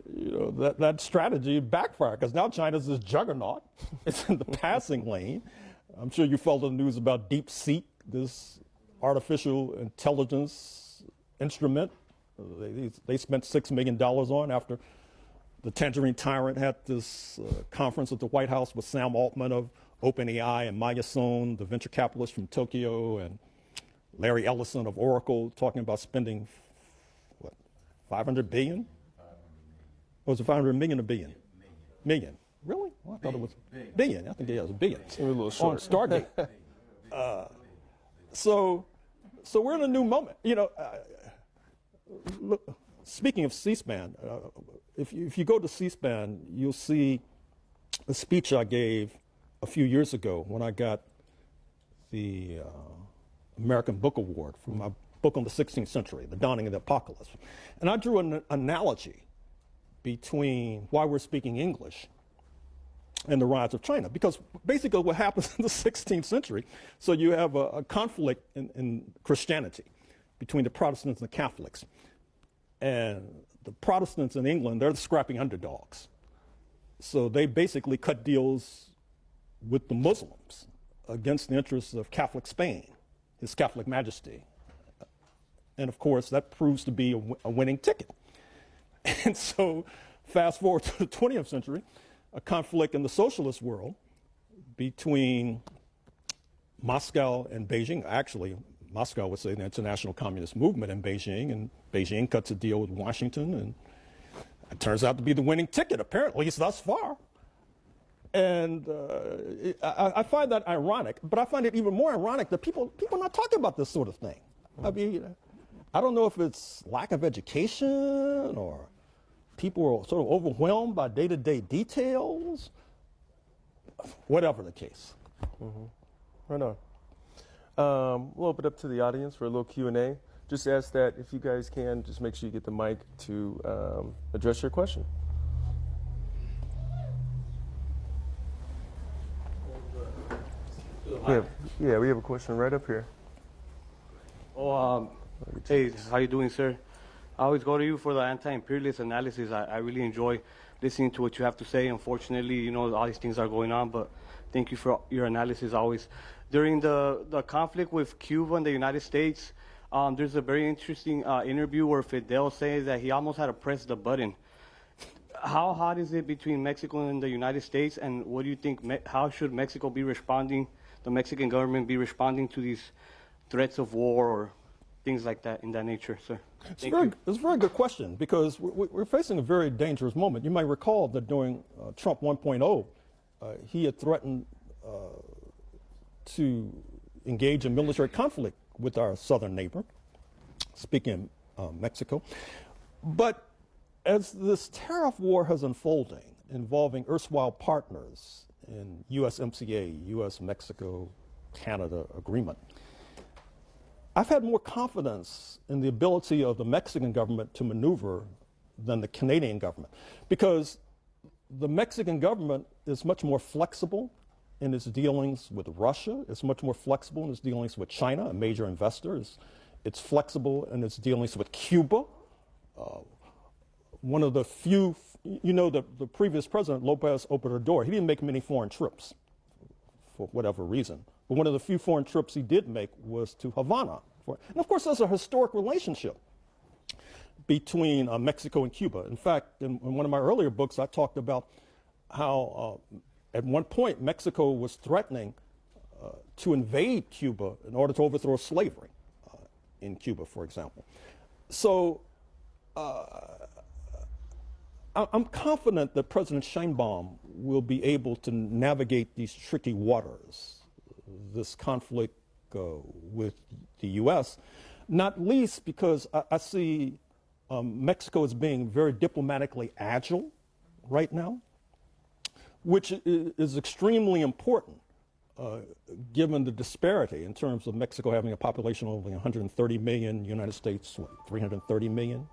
that strategy backfired, because now China's this juggernaut. It's in the passing lane. I'm sure you followed the news about DeepSeek, this artificial intelligence instrument. They spent $6 million on after the Tangerine Tyrant had this conference at the White House with Sam Altman of OpenAI and Maya Sohn, the venture capitalist from Tokyo, and Larry Ellison of Oracle, talking about spending, what, $500 billion? Or was it 500 million or billion? Million. Really? Well, I thought it was billion. I think it was a billion. Seemed a little short. On Stargate. So we're in a new moment. Look, speaking of C-SPAN, if you go to C-SPAN, you'll see a speech I gave a few years ago when I got the American Book Award for my book on the 16th century, The Dawning of the Apocalypse. And I drew an analogy between why we're speaking English and the rise of China. Because basically what happens in the 16th century, so you have a conflict in Christianity between the Protestants and the Catholics. And the Protestants in England, they're the scrappy underdogs. So they basically cut deals with the Muslims against the interests of Catholic Spain, His Catholic Majesty. And of course, that proves to be a winning ticket. And so fast forward to the 20th century, a conflict in the socialist world between Moscow and Beijing. Actually, Moscow would say the International Communist Movement in Beijing, and Beijing cuts a deal with Washington, and it turns out to be the winning ticket, apparently, at least thus far. And I find that ironic, but I find it even more ironic that people are not talking about this sort of thing. I mean, I don't know if it's lack of education or people are sort of overwhelmed by day-to-day details, whatever the case. Right on. We'll open it up to the audience for a little Q&A. Just ask that if you guys can, just make sure you get the mic to address your question. We have a question right up here. Well, Hey, how you doing, sir? I always go to you for the anti-imperialist analysis. I really enjoy listening to what you have to say. Unfortunately, you know, all these things are going on, but thank you for your analysis always. During the conflict with Cuba and the United States, there's a very interesting interview where Fidel says that he almost had to press the button. How hot is it between Mexico and the United States, and what do you think, how should Mexico be responding, the Mexican government be responding to these threats of war or things like that in that nature, sir? It's a very good question, because we're facing a very dangerous moment. You might recall that during Trump 1.0, he had threatened to engage in military conflict with our southern neighbor, speaking of Mexico. But as this tariff war has unfolding, involving erstwhile partners in USMCA, US-Mexico-Canada agreement, I've had more confidence in the ability of the Mexican government to maneuver than the Canadian government, because the Mexican government is much more flexible in its dealings with Russia. It's much more flexible in its dealings with China, a major investor. It's flexible in its dealings with Cuba. One of the few, you know, the previous president, Lopez Obrador, he didn't make many foreign trips for whatever reason. But one of the few foreign trips he did make was to Havana. And of course, there's a historic relationship between Mexico and Cuba. In fact, in one of my earlier books, I talked about how at one point Mexico was threatening to invade Cuba in order to overthrow slavery in Cuba, for example. So I'm confident that President Sheinbaum will be able to navigate these tricky waters, this conflict with the U.S., not least because I see Mexico as being very diplomatically agile right now, which is extremely important given the disparity in terms of Mexico having a population of only 130 million, United States, 330 million,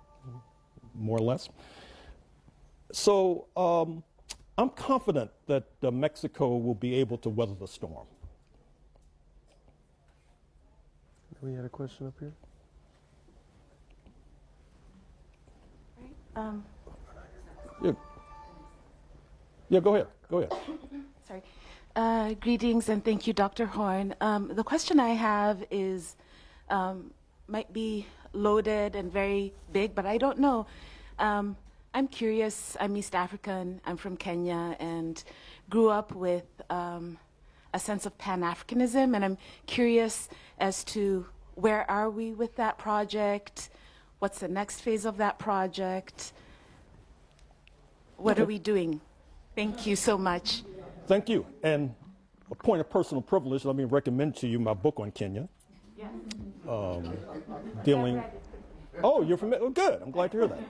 more or less. So I'm confident that Mexico will be able to weather the storm. We had a question up here. Yeah, go ahead. Go ahead. Sorry. Greetings and thank you, Dr. Horne. The question I have is, might be loaded and very big, but I don't know. I'm curious. I'm East African. I'm from Kenya and grew up with a sense of Pan-Africanism, and I'm curious as to where are we with that project? What's the next phase of that project? What are we doing? Thank you so much. Thank you. And a point of personal privilege, let me recommend to you my book on Kenya. Yes. Dealing. Oh, you're familiar? Oh, good. I'm glad to hear that.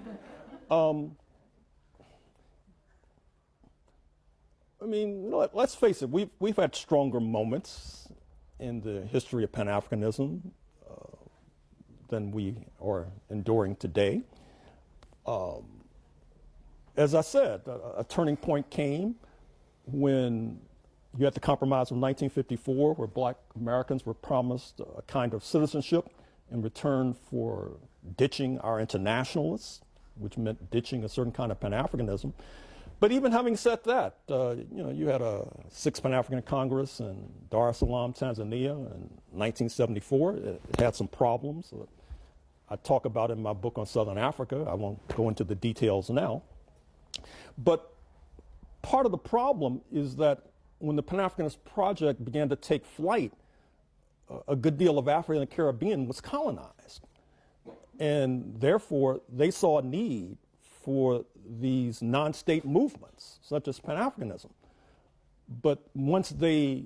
I mean, let's face it, we've had stronger moments in the history of Pan-Africanism than we are enduring today. As I said, a turning point came when you had the Compromise of 1954, where Black Americans were promised a kind of citizenship in return for ditching our internationalists, which meant ditching a certain kind of Pan-Africanism. But even having said that, you had a Sixth Pan-African Congress in Dar es Salaam, Tanzania in 1974. It had some problems. I talk about it in my book on Southern Africa. I won't go into the details now. But part of the problem is that when the Pan-Africanist Project began to take flight, a good deal of Africa and the Caribbean was colonized. And therefore, they saw a need for these non-state movements, such as Pan-Africanism. But once they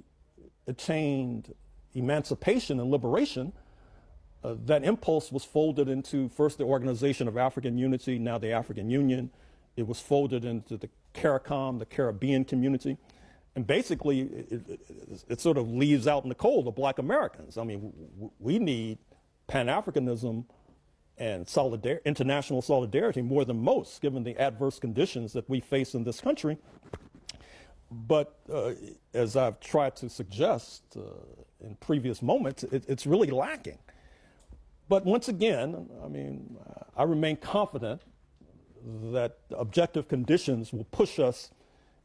attained emancipation and liberation, that impulse was folded into first the Organization of African Unity, now the African Union. It was folded into the CARICOM, the Caribbean community. And basically, it sort of leaves out in the cold the Black Americans. I mean, we need Pan-Africanism and international solidarity more than most, given the adverse conditions that we face in this country. But as I've tried to suggest in previous moments, it's really lacking. But once again, I mean, I remain confident that objective conditions will push us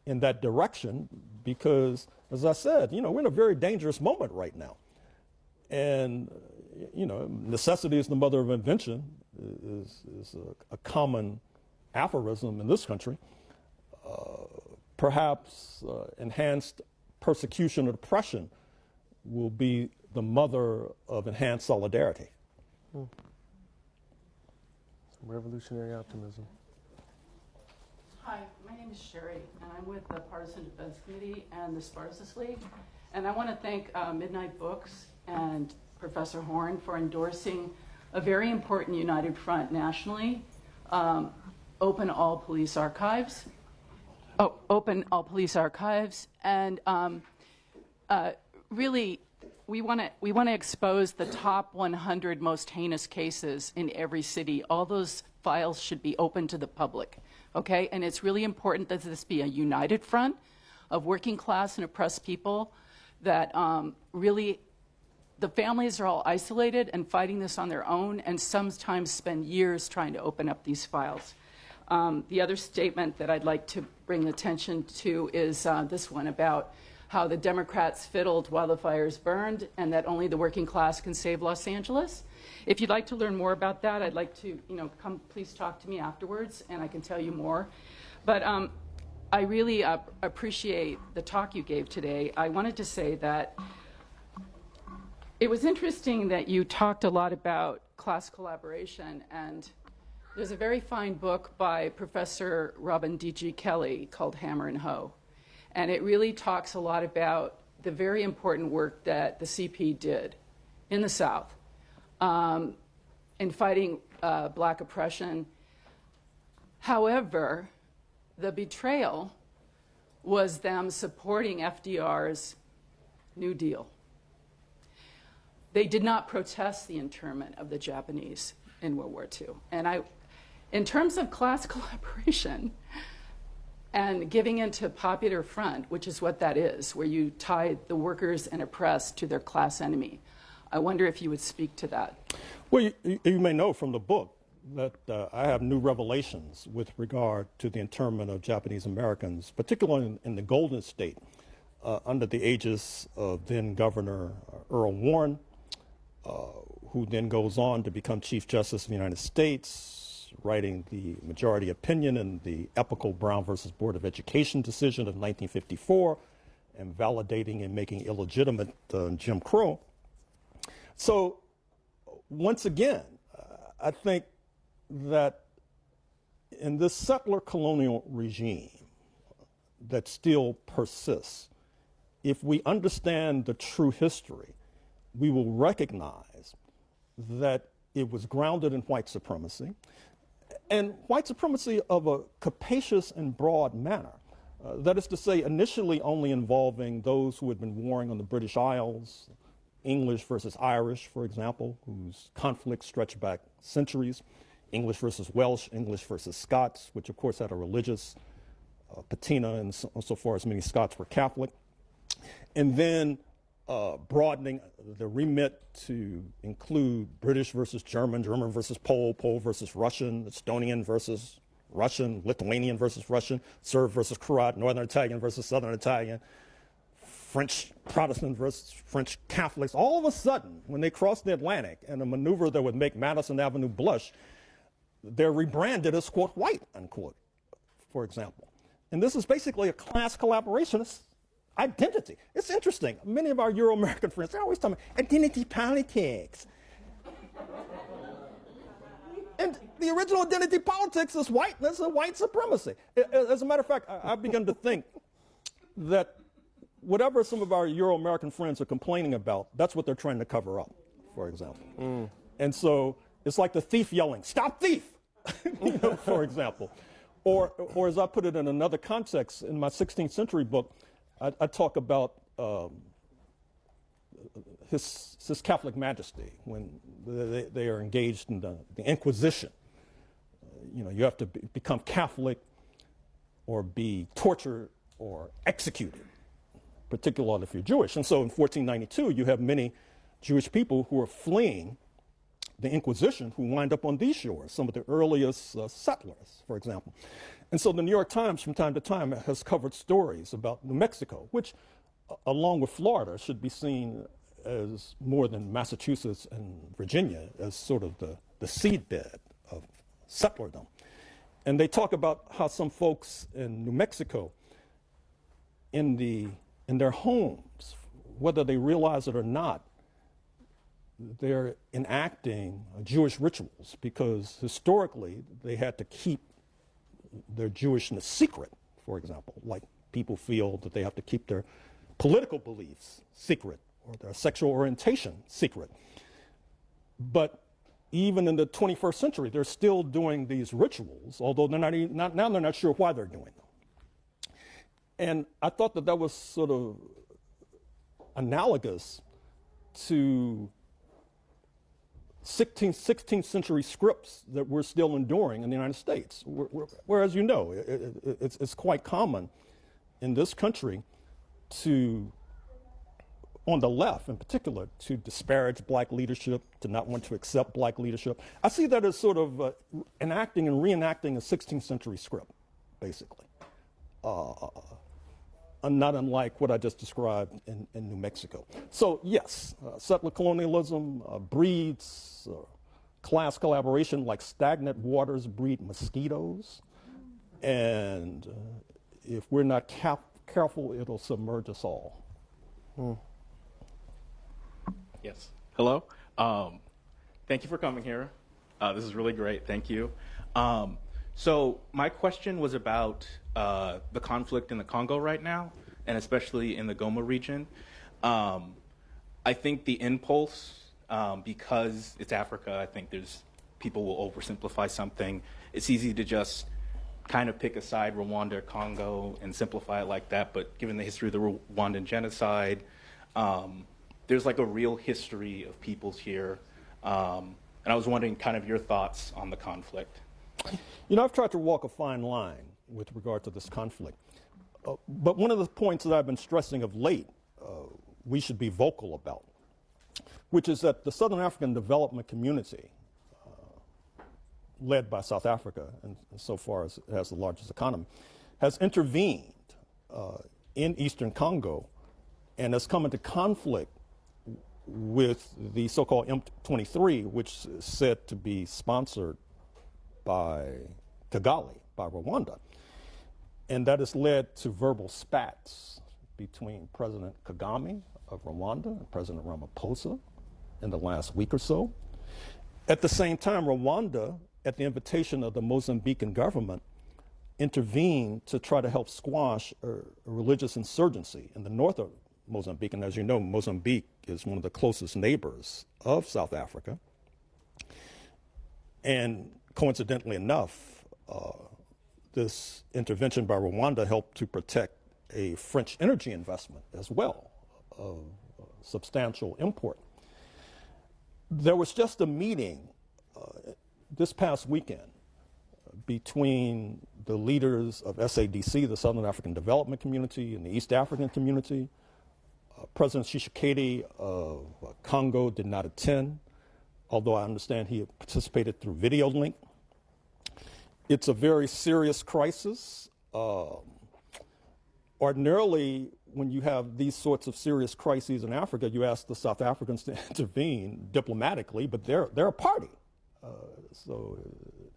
in that direction because, as I said, we're in a very dangerous moment right now. And, necessity is the mother of invention is a common aphorism in this country. Perhaps enhanced persecution or oppression will be the mother of enhanced solidarity. Some revolutionary optimism. Hi, my name is Sherry, and I'm with the Partisan Defense Committee and the Spartacus League. And I want to thank Midnight Books and Professor Horne for endorsing a very important united front nationally, open all police archives. Open all police archives, and really, we want to expose the top 100 most heinous cases in every city. All those files should be open to the public, okay? And it's really important that this be a united front of working class and oppressed people. That really, the families are all isolated and fighting this on their own, and sometimes spend years trying to open up these files. The other statement that I'd like to bring attention to is this one about how the Democrats fiddled while the fires burned and that only the working class can save Los Angeles. If you'd like to learn more about that, I'd like to, come please talk to me afterwards and I can tell you more. But I really appreciate the talk you gave today. I wanted to say that it was interesting that you talked a lot about class collaboration, and there's a very fine book by Professor Robin D.G. Kelly called Hammer and Hoe. And it really talks a lot about the very important work that the CP did in the South in fighting black oppression. However, the betrayal was them supporting FDR's New Deal. They did not protest the internment of the Japanese in World War II. And in terms of class collaboration and giving into Popular Front, which is what that is, where you tie the workers and oppressed to their class enemy, I wonder if you would speak to that. Well, you may know from the book that I have new revelations with regard to the internment of Japanese Americans, particularly in the Golden State, under the aegis of then Governor Earl Warren, who then goes on to become Chief Justice of the United States, writing the majority opinion in the epical Brown versus Board of Education decision of 1954 and validating and making illegitimate Jim Crow. So once again, I think that in this settler colonial regime that still persists, if we understand the true history, we will recognize that it was grounded in white supremacy, and white supremacy of a capacious and broad manner. That is to say, initially only involving those who had been warring on the British Isles, English versus Irish, for example, whose conflicts stretch back centuries, English versus Welsh, English versus Scots, which of course had a religious patina insofar as many Scots were Catholic, and then broadening the remit to include British versus German, German versus Pole, Pole versus Russian, Estonian versus Russian, Lithuanian versus Russian, Serb versus Croat, Northern Italian versus Southern Italian, French Protestant versus French Catholics. All of a sudden, when they crossed the Atlantic in a maneuver that would make Madison Avenue blush, they're rebranded as, quote, white, unquote, for example. And this is basically a class collaborationist identity. It's interesting. Many of our Euro-American friends, they're always talking about identity politics. And the original identity politics is whiteness and white supremacy. As a matter of fact, I've begun to think that whatever some of our Euro-American friends are complaining about, that's what they're trying to cover up, for example. And so it's like the thief yelling, "Stop thief!" For example. Or as I put it in another context, in my 16th century book, I talk about his Catholic Majesty when they are engaged in the Inquisition. You have to become Catholic or be tortured or executed, particularly if you're Jewish. And so in 1492, you have many Jewish people who are fleeing the Inquisition who wind up on these shores, some of the earliest settlers, for example. And so the New York Times from time to time has covered stories about New Mexico, which, along with Florida, should be seen as more than Massachusetts and Virginia as sort of the seedbed of settlerdom. And they talk about how some folks in New Mexico, in their homes, whether they realize it or not, they're enacting Jewish rituals because historically they had to keep their Jewishness secret, for example, like people feel that they have to keep their political beliefs secret or their sexual orientation secret. But even in the 21st century, they're still doing these rituals, although they're now they're not sure why they're doing them. And I thought that that was sort of analogous to 16th century scripts that we're still enduring in the United States, where as you know, it's quite common in this country to, on the left in particular, to disparage black leadership, to not want to accept black leadership. I see that as sort of enacting and reenacting a 16th century script, basically. Not unlike what I just described in New Mexico. So yes, settler colonialism breeds class collaboration like stagnant waters breed mosquitoes. And if we're not careful, it'll submerge us all. Yes. Hello. Thank you for coming here. This is really great. Thank you. So my question was about the conflict in the Congo right now, and especially in the Goma region. I think the impulse, because it's Africa, I think people will oversimplify something. It's easy to just kind of pick a side, Rwanda, Congo, and simplify it like that. But given the history of the Rwandan genocide, there's like a real history of peoples here. And I was wondering kind of your thoughts on the conflict. You know, I've tried to walk a fine line with regard to this conflict. But one of the points that I've been stressing of late, we should be vocal about, which is that the Southern African Development Community, led by South Africa, and so far as it has the largest economy, has intervened in Eastern Congo and has come into conflict with the so-called M23, which is said to be sponsored by Kigali, by Rwanda. And that has led to verbal spats between President Kagame of Rwanda and President Ramaphosa in the last week or so. At the same time, Rwanda, at the invitation of the Mozambican government, intervened to try to help squash a religious insurgency in the north of Mozambique. And as you know, Mozambique is one of the closest neighbors of South Africa. And coincidentally enough, this intervention by Rwanda helped to protect a French energy investment as well, of substantial import. There was just a meeting this past weekend between the leaders of SADC, the Southern African Development Community, and the East African Community. President Tshisekedi of Congo did not attend, although I understand he participated through video link. It's a very serious crisis. Ordinarily, when you have these sorts of serious crises in Africa, you ask the South Africans to intervene diplomatically, but they're a party. So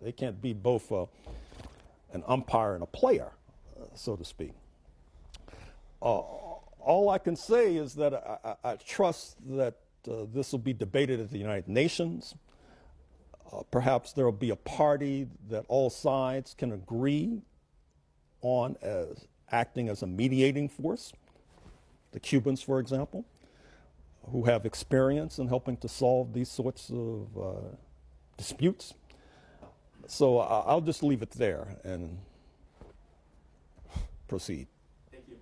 they can't be both an umpire and a player, so to speak. All I can say is that I trust that this will be debated at the United Nations. Perhaps there will be a party that all sides can agree on as acting as a mediating force. The Cubans, for example, who have experience in helping to solve these sorts of disputes. So I'll just leave it there and proceed. Thank you.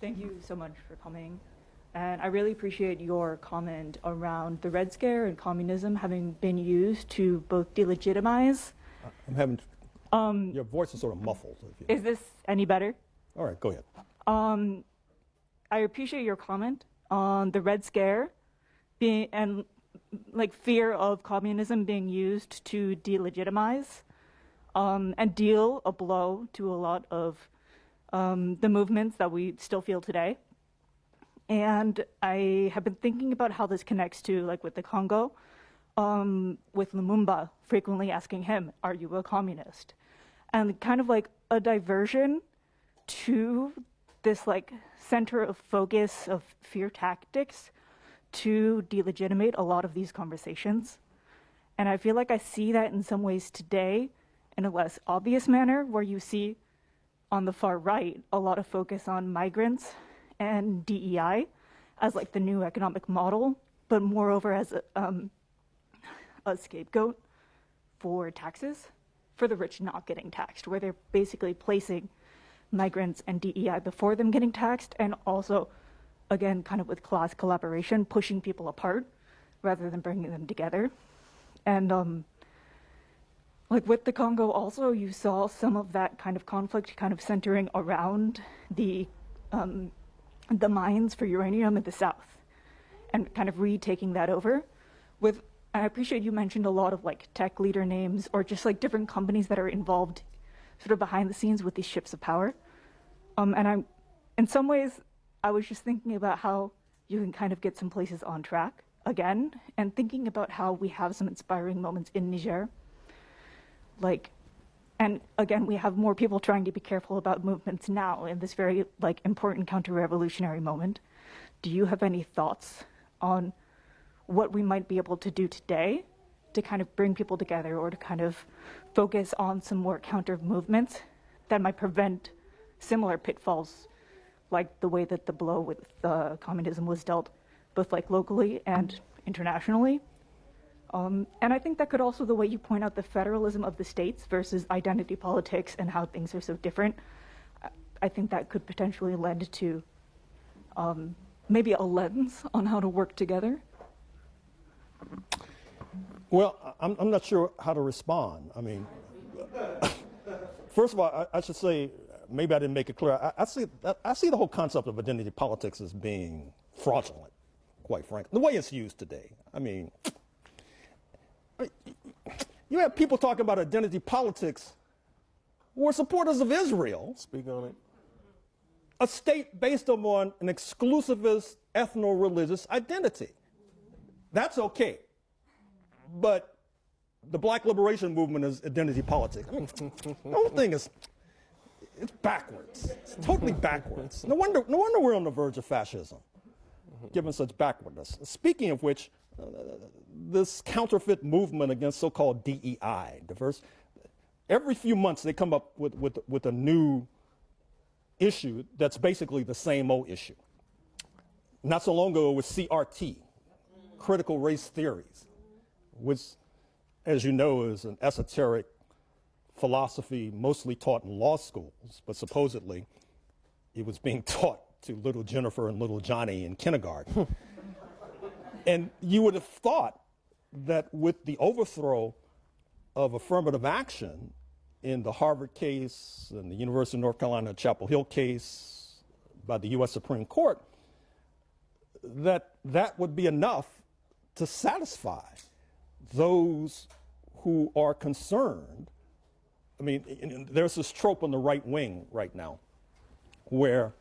Thank you so much for coming. And I really appreciate your comment around the Red Scare and communism having been used to both delegitimize. I'm having, your voice is sort of muffled. Is this any better? All right, go ahead. I appreciate your comment on the Red Scare being, and like fear of communism being used to delegitimize and deal a blow to a lot of the movements that we still feel today. And I have been thinking about how this connects to, like with the Congo, with Lumumba frequently asking him, "Are you a communist?" And kind of like a diversion to this like center of focus of fear tactics to delegitimate a lot of these conversations. And I feel like I see that in some ways today in a less obvious manner, where you see on the far right a lot of focus on migrants and DEI as like the new economic model, but moreover as a scapegoat for taxes, for the rich not getting taxed, where they're basically placing migrants and DEI before them getting taxed, and also, again, kind of with class collaboration, pushing people apart rather than bringing them together. And like with the Congo also, you saw some of that kind of conflict kind of centering around the mines for uranium in the south, and kind of retaking that over. With, I appreciate you mentioned a lot of like tech leader names, or just like different companies that are involved sort of behind the scenes with these ships of power. And I'm, in some ways, I was just thinking about how you can kind of get some places on track again, and thinking about how we have some inspiring moments in Niger. Like, and again, we have more people trying to be careful about movements now in this very like important counter-revolutionary moment. Do you have any thoughts on what we might be able to do today to kind of bring people together, or to kind of focus on some more counter movements that might prevent similar pitfalls, like the way that the blow with communism was dealt, both like locally and internationally? And I think that could also, the way you point out the federalism of the states versus identity politics and how things are so different, I think that could potentially lend to maybe a lens on how to work together. Well, I'm not sure how to respond. I mean, first of all, I should say, maybe I didn't make it clear. I see the whole concept of identity politics as being fraudulent, quite frankly, the way it's used today. I mean, you have people talking about identity politics who are supporters of Israel. Speak on it. A state based upon an exclusivist ethno-religious identity. That's okay. But the Black liberation movement is identity politics. I mean, the whole thing is, it's backwards. It's totally backwards. No wonder we're on the verge of fascism, given such backwardness. Speaking of which, this counterfeit movement against so-called DEI, diverse, every few months they come up with a new issue that's basically the same old issue. Not so long ago it was CRT, critical race theories, which, as you know, is an esoteric philosophy mostly taught in law schools, but supposedly it was being taught to little Jennifer and little Johnny in kindergarten. And you would have thought that with the overthrow of affirmative action in the Harvard case and the University of North Carolina Chapel Hill case by the U.S. Supreme Court, that would be enough to satisfy those who are concerned. I mean, there's this trope on the right wing right now where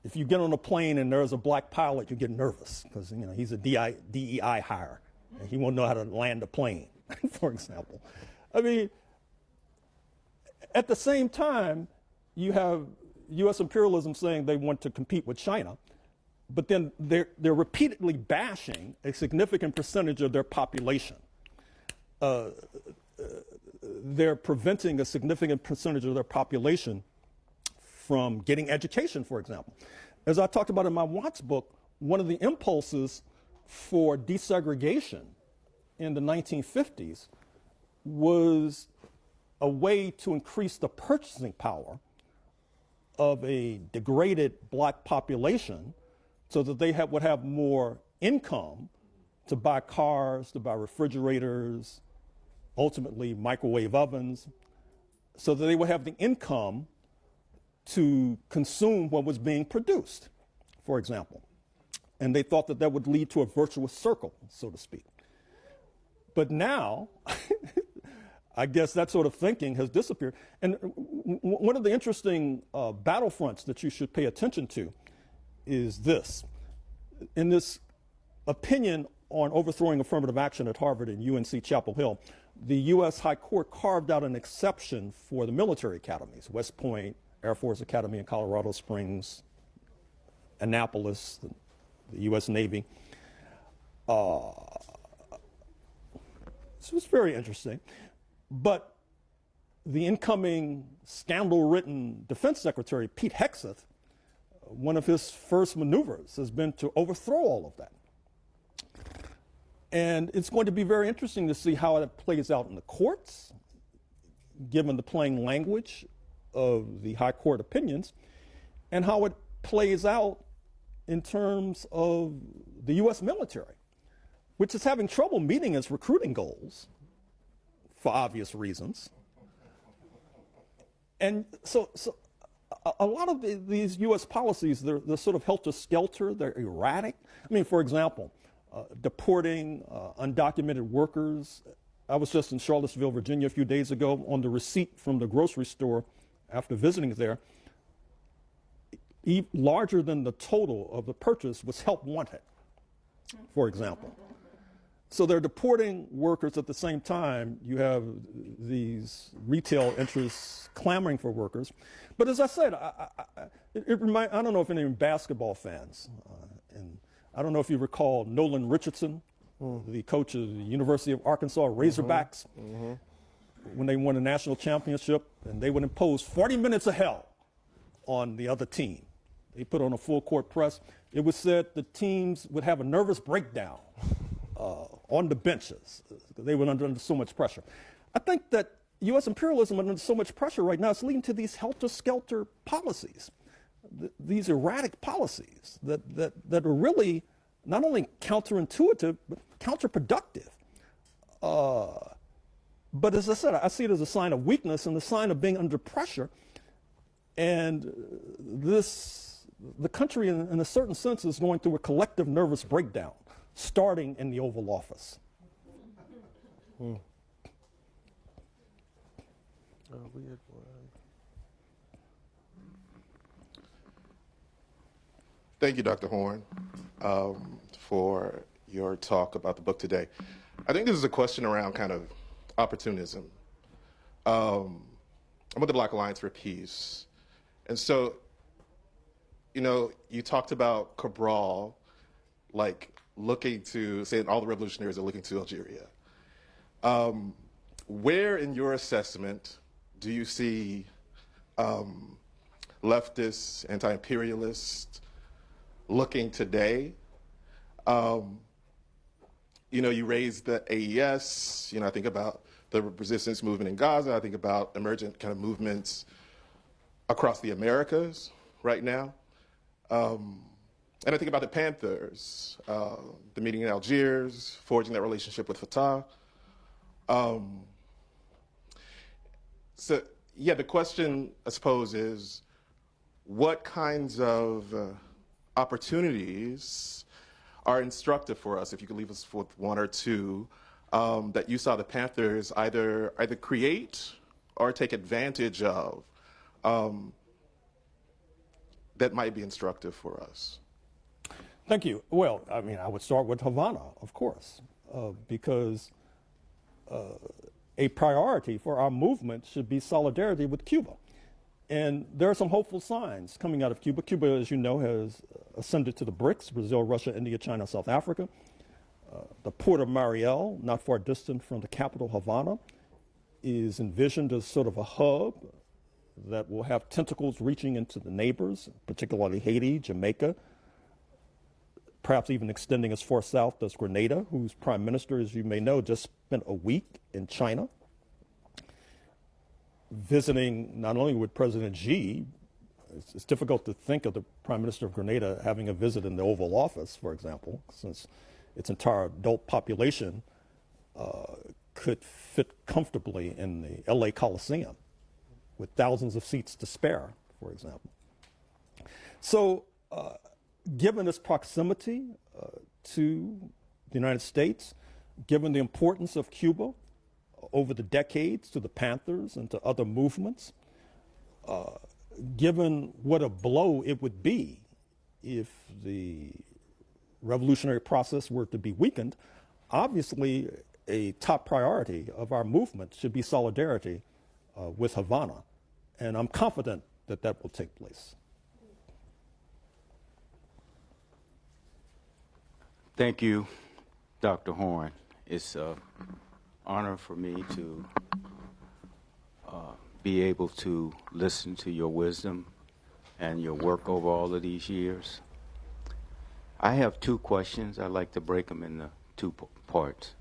if you get on a plane and there's a black pilot, you get nervous because, you know, he's a DEI hire and he won't know how to land a plane, for example. I mean, at the same time, you have U.S. imperialism saying they want to compete with China, but then they're repeatedly bashing a significant percentage of their population. They're preventing a significant percentage of their population from getting education, for example. As I talked about in my Watts book, one of the impulses for desegregation in the 1950s was a way to increase the purchasing power of a degraded black population so that they would have more income to buy cars, to buy refrigerators, ultimately microwave ovens, so that they would have the income to consume what was being produced, for example. And they thought that that would lead to a virtuous circle, so to speak. But now, I guess that sort of thinking has disappeared. And one of the interesting battlefronts that you should pay attention to is this. In this opinion on overthrowing affirmative action at Harvard and UNC Chapel Hill, the U.S. High Court carved out an exception for the military academies, West Point, Air Force Academy in Colorado Springs, Annapolis, the U.S. Navy. This was very interesting. But the incoming scandal-ridden Defense Secretary, Pete Hegseth, one of his first maneuvers has been to overthrow all of that. And it's going to be very interesting to see how it plays out in the courts, given the plain language of the high court opinions, and how it plays out in terms of the U.S. military, which is having trouble meeting its recruiting goals for obvious reasons. And so a lot of these U.S. policies, they're sort of helter-skelter, they're erratic. I mean, for example, deporting undocumented workers. I was just in Charlottesville, Virginia a few days ago. On the receipt from the grocery store after visiting there, larger than the total of the purchase was help wanted, for example. So they're deporting workers at the same time. You have these retail interests clamoring for workers. But as I said, I don't know if any basketball fans, and I don't know if you recall Nolan Richardson, the coach of the University of Arkansas Razorbacks, when they won a national championship, and they would impose 40 minutes of hell on the other team. They put on a full court press. It was said the teams would have a nervous breakdown on the benches. They were under so much pressure. I think that U.S. imperialism under so much pressure right now is leading to these helter-skelter policies, these erratic policies that are really not only counterintuitive, but counterproductive. But as I said, I see it as a sign of weakness and a sign of being under pressure. And the country, in a certain sense, is going through a collective nervous breakdown, starting in the Oval Office. Thank you, Dr. Horne, for your talk about the book today. I think this is a question around kind of opportunism. I'm with the Black Alliance for Peace. And so, you know, you talked about Cabral, like looking to, saying all the revolutionaries are looking to Algeria. Where in your assessment do you see leftists, anti-imperialists looking today? You know, you raised the AES, you know, I think about the resistance movement in Gaza, I think about emergent kind of movements across the Americas right now. And I think about the Panthers, the meeting in Algiers, forging that relationship with Fatah. So, yeah, the question, I suppose, is what kinds of opportunities are instructive for us, if you could leave us with one or two, that you saw the Panthers either create or take advantage of that might be instructive for us? Thank you. Well, I mean, I would start with Havana, of course, because a priority for our movement should be solidarity with Cuba. And there are some hopeful signs coming out of Cuba. Cuba, as you know, has ascended to the BRICS, Brazil, Russia, India, China, South Africa. The port of Mariel, not far distant from the capital, Havana, is envisioned as sort of a hub that will have tentacles reaching into the neighbors, particularly Haiti, Jamaica, perhaps even extending as far south as Grenada, whose prime minister, as you may know, just spent a week in China, visiting not only with President Xi, it's difficult to think of the Prime Minister of Grenada having a visit in the Oval Office, for example, since its entire adult population could fit comfortably in the LA Coliseum with thousands of seats to spare, for example. So given its proximity to the United States, given the importance of Cuba over the decades to the Panthers and to other movements, given what a blow it would be if the revolutionary process were to be weakened, obviously a top priority of our movement should be solidarity with Havana. And I'm confident that that will take place. Thank you, Dr. Horne. It's an honor for me to be able to listen to your wisdom and your work over all of these years. I have two questions. I'd like to break them into two parts.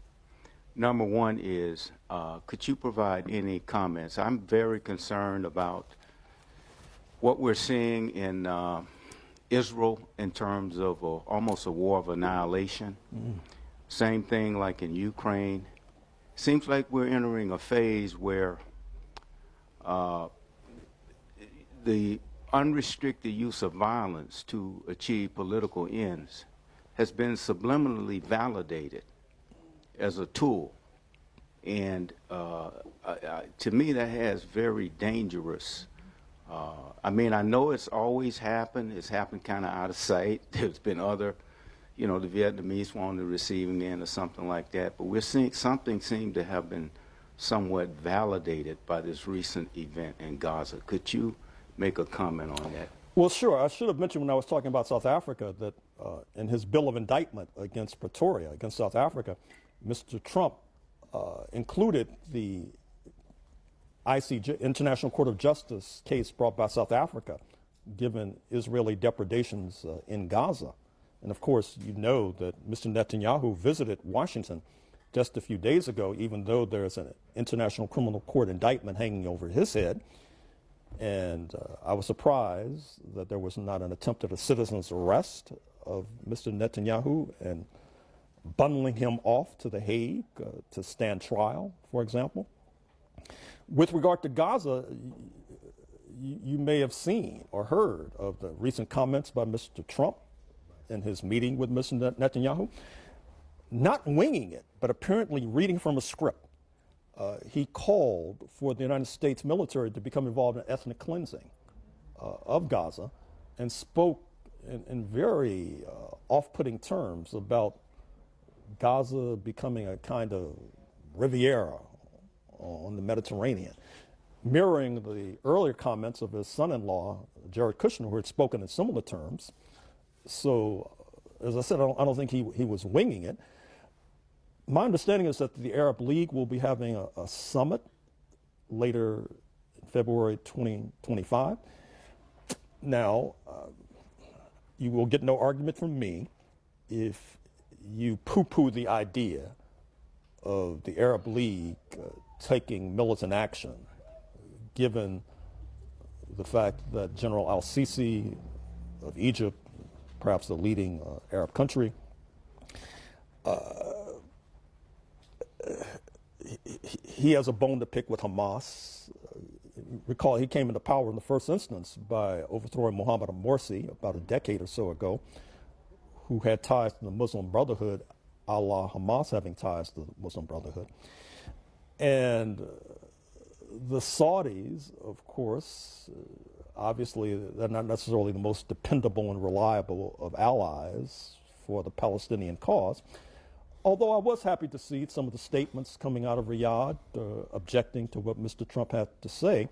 Number one is, could you provide any comments? I'm very concerned about what we're seeing in Israel in terms of almost a war of annihilation. Same thing like in Ukraine. Seems like we're entering a phase where the unrestricted use of violence to achieve political ends has been subliminally validated as a tool. And to me, that has very dangerous, I mean, I know it's always happened. It's happened kind of out of sight. There's been other, you know, the Vietnamese were on the receiving end or something like that. But we're seeing something seem to have been somewhat validated by this recent event in Gaza. Could you make a comment on that? Well, sure. I should have mentioned when I was talking about South Africa that in his bill of indictment against Pretoria, against South Africa, Mr. Trump included the ICJ, International Court of Justice case brought by South Africa, given Israeli depredations in Gaza. And of course, you know that Mr. Netanyahu visited Washington just a few days ago, even though there's an International Criminal Court indictment hanging over his head. And I was surprised that there was not an attempt at a citizen's arrest of Mr. Netanyahu and bundling him off to The Hague to stand trial, for example. With regard to Gaza, you may have seen or heard of the recent comments by Mr. Trump in his meeting with Mr. Netanyahu. Not winging it, but apparently reading from a script. He called for the United States military to become involved in ethnic cleansing of Gaza and spoke in very off-putting terms about Gaza becoming a kind of Riviera on the Mediterranean, mirroring the earlier comments of his son-in-law, Jared Kushner, who had spoken in similar terms. So, as I said, I don't think he was winging it. My understanding is that the Arab League will be having a summit later in February 2025. Now, you will get no argument from me if you poo-poo the idea of the Arab League taking militant action, given the fact that General al-Sisi of Egypt, perhaps the leading Arab country, he has a bone to pick with Hamas. Recall, he came into power in the first instance by overthrowing Mohammed Morsi about a decade or so ago, who had ties to the Muslim Brotherhood, a la Hamas having ties to the Muslim Brotherhood. And the Saudis, of course, obviously they're not necessarily the most dependable and reliable of allies for the Palestinian cause. Although I was happy to see some of the statements coming out of Riyadh objecting to what Mr. Trump had to say.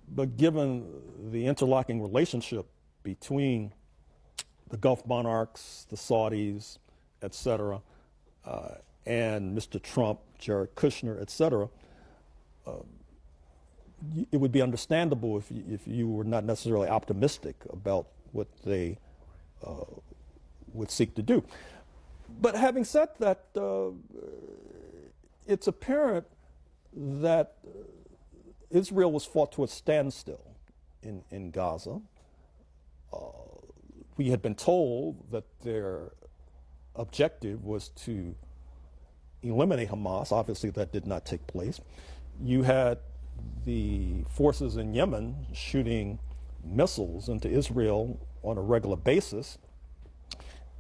But given the interlocking relationship between the Gulf monarchs, the Saudis, et cetera, and Mr. Trump, Jared Kushner, et cetera, it would be understandable if you were not necessarily optimistic about what they would seek to do. But having said that, it's apparent that Israel was fought to a standstill in Gaza. We had been told that their objective was to eliminate Hamas. Obviously, that did not take place. You had the forces in Yemen shooting missiles into Israel on a regular basis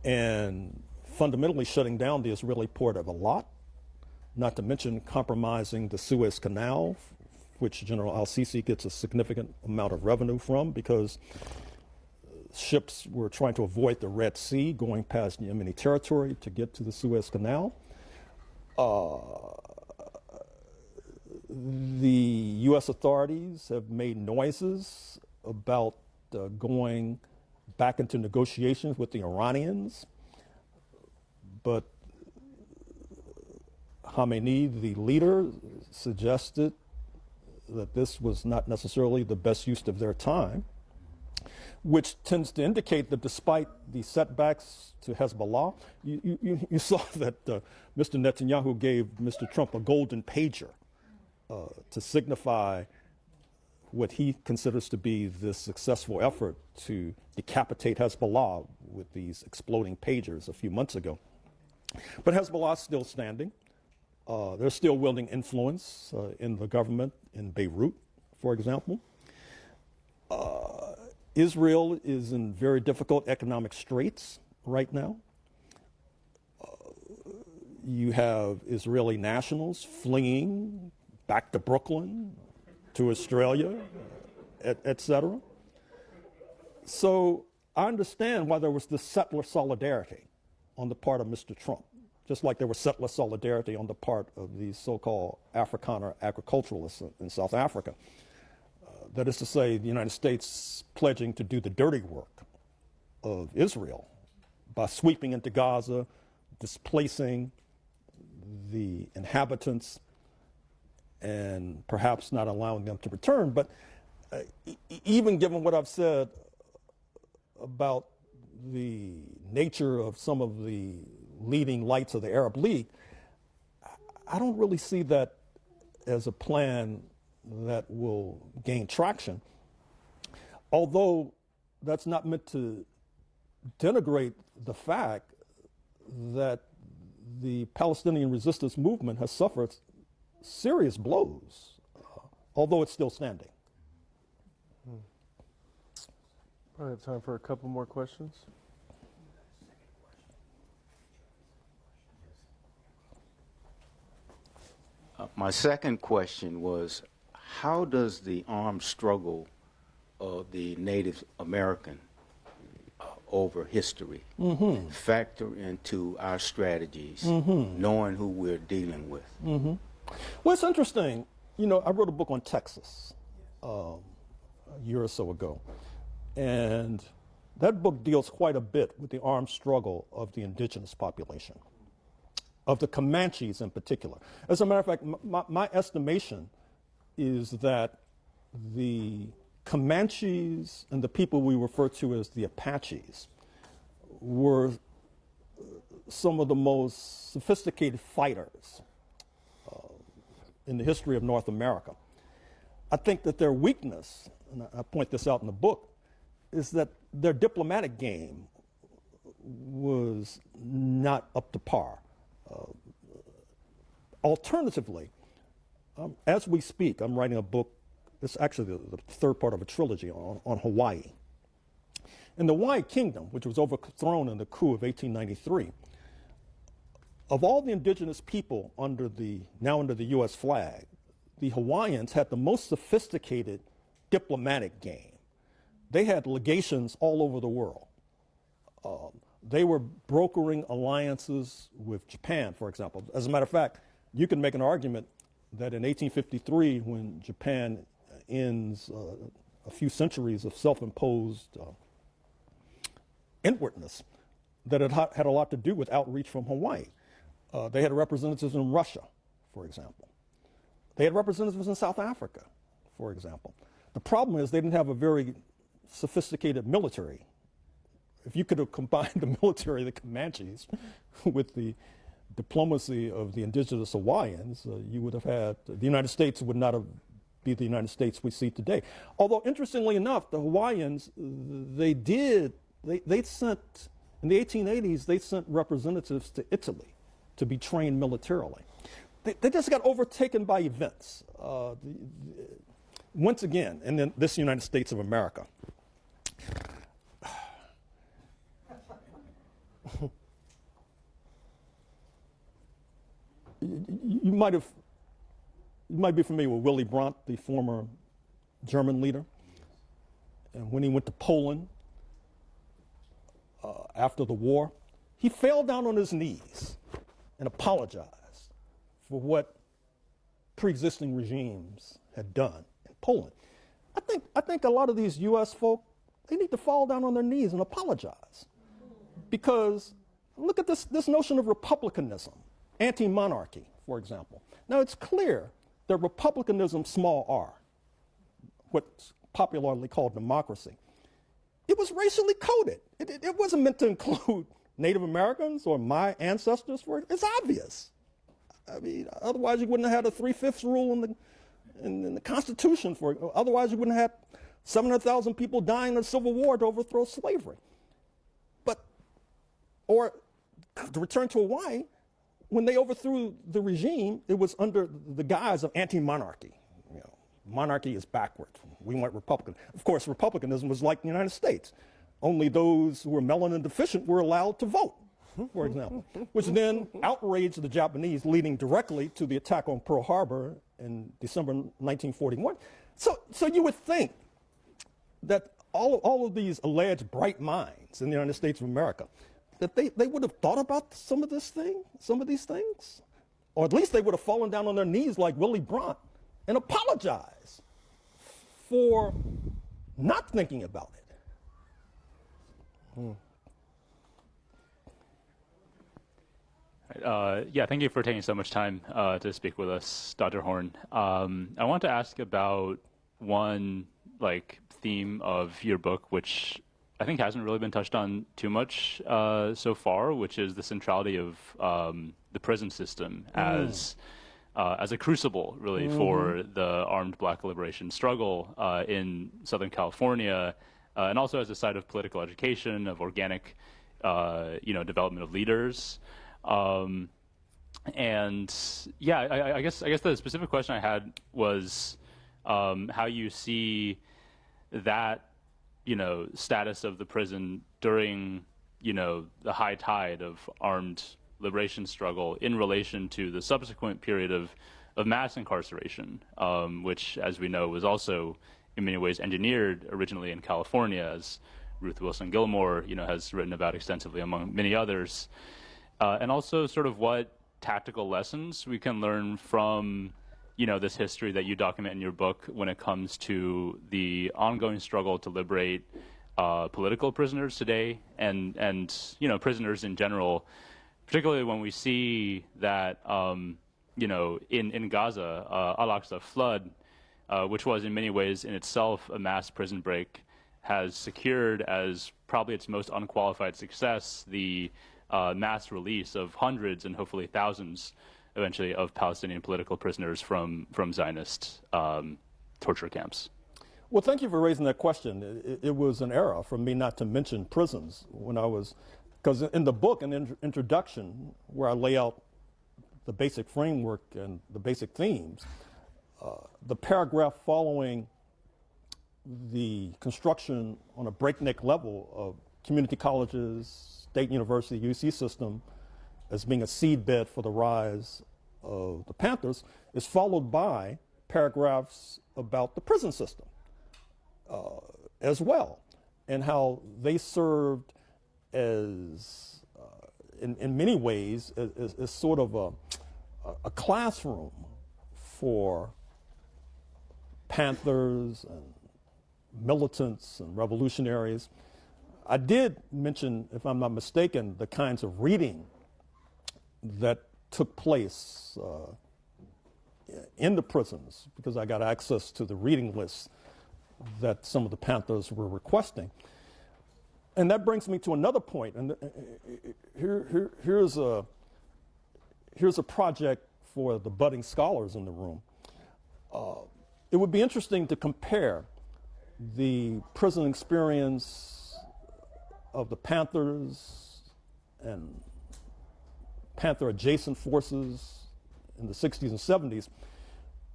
and fundamentally shutting down the Israeli port of Eilat, not to mention compromising the Suez Canal, which General al-Sisi gets a significant amount of revenue from because ships were trying to avoid the Red Sea going past Yemeni territory to get to the Suez Canal. The U.S. authorities have made noises about going back into negotiations with the Iranians, but Khamenei, the leader, suggested that this was not necessarily the best use of their time, which tends to indicate that despite the setbacks to Hezbollah, you saw that Mr. Netanyahu gave Mr. Trump a golden pager to signify what he considers to be the successful effort to decapitate Hezbollah with these exploding pagers a few months ago. But Hezbollah is still standing. They're still wielding influence in the government in Beirut, for example. Israel is in very difficult economic straits right now. You have Israeli nationals fleeing back to Brooklyn, to Australia, et cetera. So I understand why there was this settler solidarity on the part of Mr. Trump, just like there was settler solidarity on the part of these so-called Afrikaner agriculturalists in South Africa. That is to say, the United States pledging to do the dirty work of Israel by sweeping into Gaza, displacing the inhabitants, and perhaps not allowing them to return. But even given what I've said about the nature of some of the leading lights of the Arab League, I don't really see that as a plan that will gain traction. Although that's not meant to denigrate the fact that the Palestinian resistance movement has suffered serious blows, although it's still standing. I have time for a couple more questions. My second question was, how does the armed struggle of the Native American over history factor into our strategies, knowing who we're dealing with? Well, it's interesting. You know, I wrote a book on Texas a year or so ago, and that book deals quite a bit with the armed struggle of the indigenous population, of the Comanches in particular. As a matter of fact, my estimation is that the Comanches and the people we refer to as the Apaches were some of the most sophisticated fighters in the history of North America. I think that their weakness, and I point this out in the book, is that their diplomatic game was not up to par. Alternatively, as we speak, I'm writing a book, it's actually the third part of a trilogy on Hawaii. In the Hawaii Kingdom, which was overthrown in the coup of 1893, of all the indigenous people now under the U.S. flag, the Hawaiians had the most sophisticated diplomatic game. They had legations all over the world. They were brokering alliances with Japan, for example. As a matter of fact, you can make an argument that in 1853, when Japan ends a few centuries of self-imposed inwardness, that it had a lot to do with outreach from Hawaii. They had representatives in Russia, for example. They had representatives in South Africa, for example. The problem is they didn't have a very sophisticated military. If you could have combined the military of the Comanches with the diplomacy of the indigenous Hawaiians, you would have had, the United States would not have be the United States we see today. Although, interestingly enough, the Hawaiians, they sent, in the 1880s, they sent representatives to Italy to be trained militarily. They just got overtaken by events. Once again, in this United States of America, you might be familiar with Willy Brandt, the former German leader. And when he went to Poland after the war, he fell down on his knees and apologized for what pre-existing regimes had done in Poland. I think a lot of these U.S. folk, they need to fall down on their knees and apologize. Because look at this notion of republicanism, anti-monarchy, for example. Now, it's clear that republicanism, small r, what's popularly called democracy, it was racially coded. It wasn't meant to include Native Americans or my ancestors. It's obvious. I mean, otherwise you wouldn't have had a 3/5 rule in the Constitution. Otherwise you wouldn't have had 700,000 people dying in the Civil War to overthrow slavery. Or to return to Hawaii, when they overthrew the regime, it was under the guise of anti-monarchy. You know, monarchy is backward. We want Republican. Of course, republicanism was like the United States. Only those who were melanin deficient were allowed to vote, for example, which then outraged the Japanese, leading directly to the attack on Pearl Harbor in December 1941. So you would think that all of these alleged bright minds in the United States of America, that they would have thought about some of these things, or at least they would have fallen down on their knees like Willy Brandt and apologized for not thinking about it. Yeah, thank you for taking so much time to speak with us, Dr. Horne. I want to ask about one theme of your book, which I think hasn't really been touched on too much so far, which is the centrality of the prison system as a crucible, really, for the armed Black liberation struggle in Southern California, and also as a site of political education, of organic, development of leaders. And yeah, I guess the specific question I had was how you see that status of the prison during, the high tide of armed liberation struggle in relation to the subsequent period of mass incarceration, which, as we know, was also in many ways engineered originally in California, as Ruth Wilson Gilmore, has written about extensively, among many others, and also sort of what tactical lessons we can learn from this history that you document in your book when it comes to the ongoing struggle to liberate political prisoners today and prisoners in general, particularly when we see that, in Gaza, Al-Aqsa flood, which was in many ways in itself a mass prison break, has secured as probably its most unqualified success the mass release of hundreds and hopefully thousands eventually of Palestinian political prisoners from Zionist torture camps. Well, thank you for raising that question. It was an error for me not to mention prisons because in the book, in the introduction, where I lay out the basic framework and the basic themes, the paragraph following the construction on a breakneck level of community colleges, state university, UC system, as being a seedbed for the rise of the Panthers, is followed by paragraphs about the prison system as well, and how they served as, in many ways, as sort of a classroom for Panthers and militants and revolutionaries. I did mention, if I'm not mistaken, the kinds of reading that took place in the prisons, because I got access to the reading lists that some of the Panthers were requesting. And that brings me to another point. And here's a project for the budding scholars in the room. it would be interesting to compare the prison experience of the Panthers and Panther adjacent forces in the 60s and 70s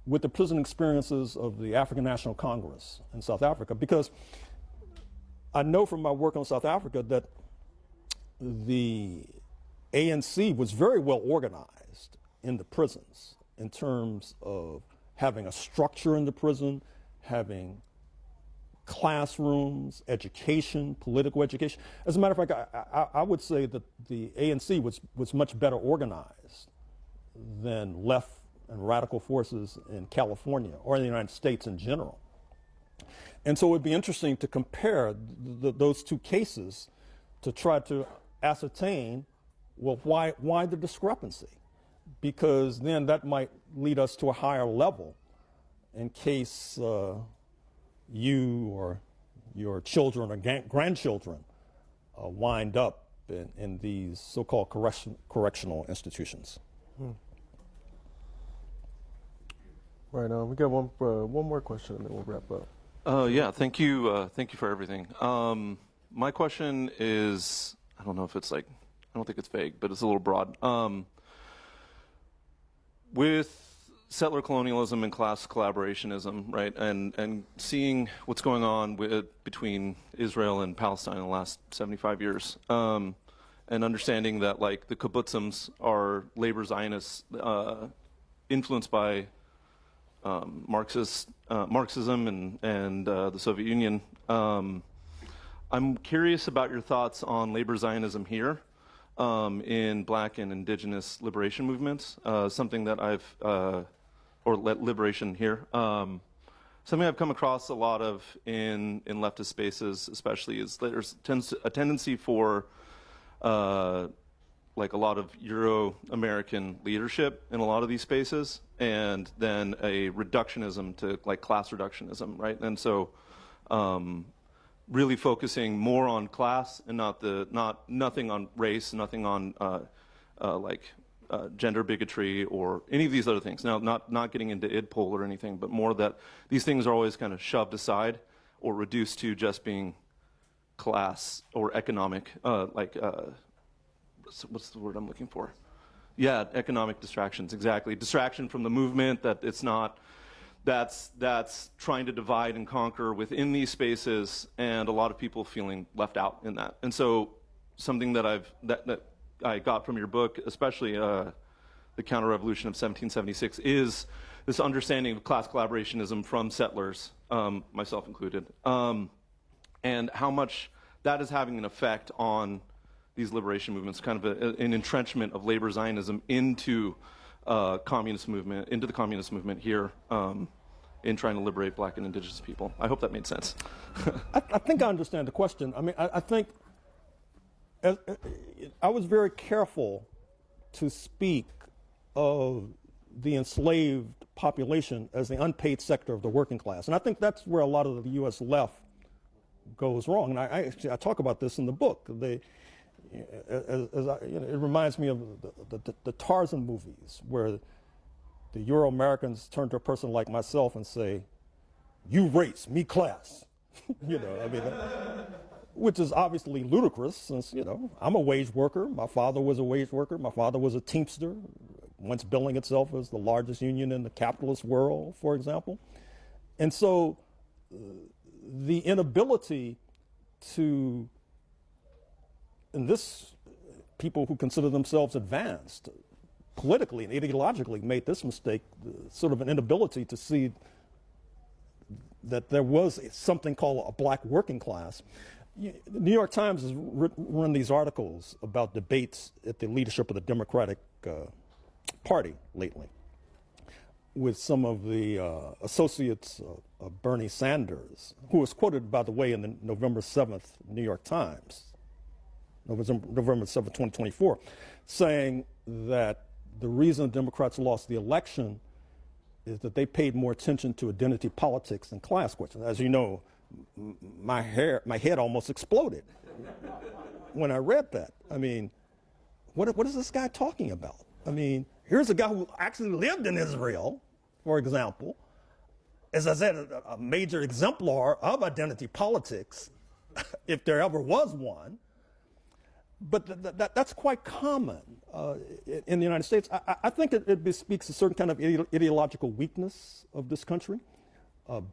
with the prison experiences of the African National Congress in South Africa, because I know from my work on South Africa that the ANC was very well organized in the prisons in terms of having a structure in the prison, having classrooms, education, political education. As a matter of fact, I would say that the ANC was much better organized than left and radical forces in California or in the United States in general. And so it would be interesting to compare those two cases to try to ascertain, well, why the discrepancy? Because then that might lead us to a higher level in case you or your children or grandchildren wind up in these so-called correctional institutions. Right on. We got one more question, and then we'll wrap up. Yeah, thank you for everything. My question is, I don't know if it's like, I don't think it's vague, but it's a little broad. With settler colonialism and class collaborationism, right, and seeing what's going on between Israel and Palestine in the last 75 years, and understanding that like the kibbutzim are labor Zionists influenced by Marxism and the Soviet Union. I'm curious about your thoughts on labor Zionism here in Black and Indigenous liberation movements. Something that liberation here. Something I've come across a lot of in leftist spaces, especially, is there's a tendency for like a lot of Euro-American leadership in a lot of these spaces, and then a reductionism to like class reductionism, right? And so really focusing more on class and nothing on race, nothing on gender bigotry or any of these other things. Now, not getting into idpol or anything, but more that these things are always kind of shoved aside or reduced to just being class or economic, what's the word I'm looking for? Yeah, economic distractions, exactly. Distraction from the movement, that it's not, that's trying to divide and conquer within these spaces, and a lot of people feeling left out in that. And so something that I got from your book, especially The Counter-Revolution of 1776, is this understanding of class collaborationism from settlers, myself included, and how much that is having an effect on these liberation movements, kind of an entrenchment of labor Zionism into the communist movement here in trying to liberate Black and Indigenous people. I hope that made sense. I think I understand the question. I mean, I think I was very careful to speak of the enslaved population as the unpaid sector of the working class. And I think that's where a lot of the U.S. left goes wrong. And I talk about this in the book. It reminds me of the Tarzan movies, where the Euro-Americans turn to a person like myself and say, "You race, me class." Which is obviously ludicrous, since, I'm a wage worker. My father was a wage worker. My father was a Teamster, once billing itself as the largest union in the capitalist world, for example. And so the inability to, and this, people who consider themselves advanced politically and ideologically made this mistake, sort of an inability to see that there was something called a Black working class. The New York Times has run these articles about debates at the leadership of the Democratic Party lately, with some of the associates of Bernie Sanders, who was quoted, by the way, in the November 7th New York Times, November 7th, 2024, saying that the reason Democrats lost the election is that they paid more attention to identity politics and class questions. As you know, my head almost exploded when I read that. I mean, what is this guy talking about? I mean, here's a guy who actually lived in Israel, for example, as I said, a major exemplar of identity politics, if there ever was one. But that's quite common in the United States. I think it bespeaks a certain kind of ideological weakness of this country,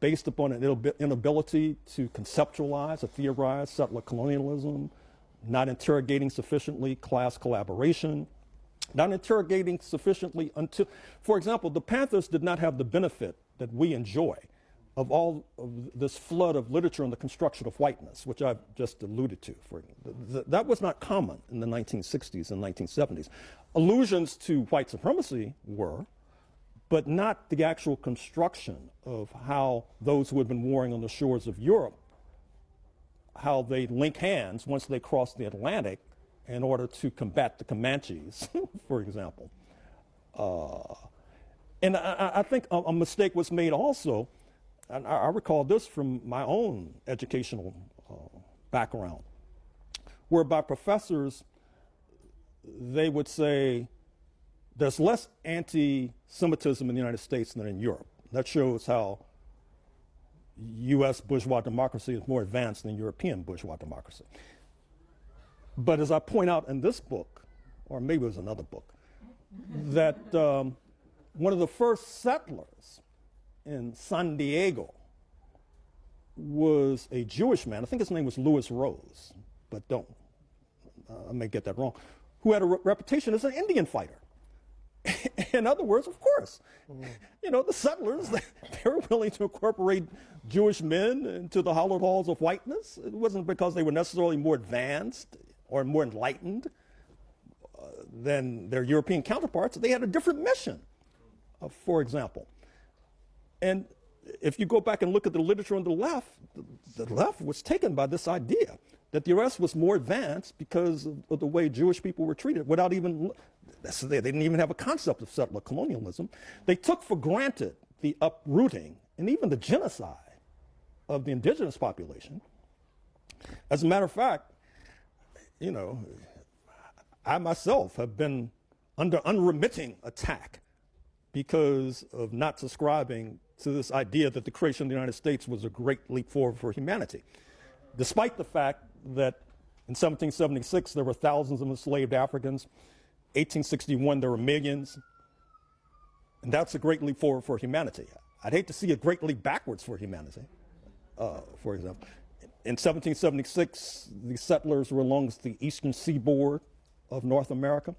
based upon an inability to conceptualize or theorize settler colonialism, not interrogating sufficiently class collaboration, not interrogating sufficiently until, for example, the Panthers did not have the benefit that we enjoy of all of this flood of literature on the construction of whiteness, which I've just alluded to. That was not common in the 1960s and 1970s. Allusions to white supremacy were, but not the actual construction of how those who had been warring on the shores of Europe, how they link hands once they crossed the Atlantic in order to combat the Comanches, for example. And I think a mistake was made also, and I recall this from my own educational background, whereby professors, they would say, there's less anti-Semitism in the United States than in Europe. That shows how U.S. bourgeois democracy is more advanced than European bourgeois democracy. But as I point out in this book, or maybe it was another book, that one of the first settlers in San Diego was a Jewish man. I think his name was Louis Rose, but I may get that wrong, who had a reputation as an Indian fighter. In other words, of course, you know, the settlers, they were willing to incorporate Jewish men into the hallowed halls of whiteness. It wasn't because they were necessarily more advanced or more enlightened than their European counterparts. They had a different mission, for example. And if you go back and look at the literature on the left was taken by this idea that the U.S. was more advanced because of the way Jewish people were treated without even, they didn't even have a concept of settler colonialism. They took for granted the uprooting and even the genocide of the indigenous population. As a matter of fact, you know, I myself have been under unremitting attack because of not subscribing to this idea that the creation of the United States was a great leap forward for humanity. Despite the fact that in 1776 there were thousands of enslaved Africans, 1861 there were millions, and that's a great leap forward for humanity. I'd hate to see a great leap backwards for humanity, for example. In 1776, the settlers were along the eastern seaboard of North America.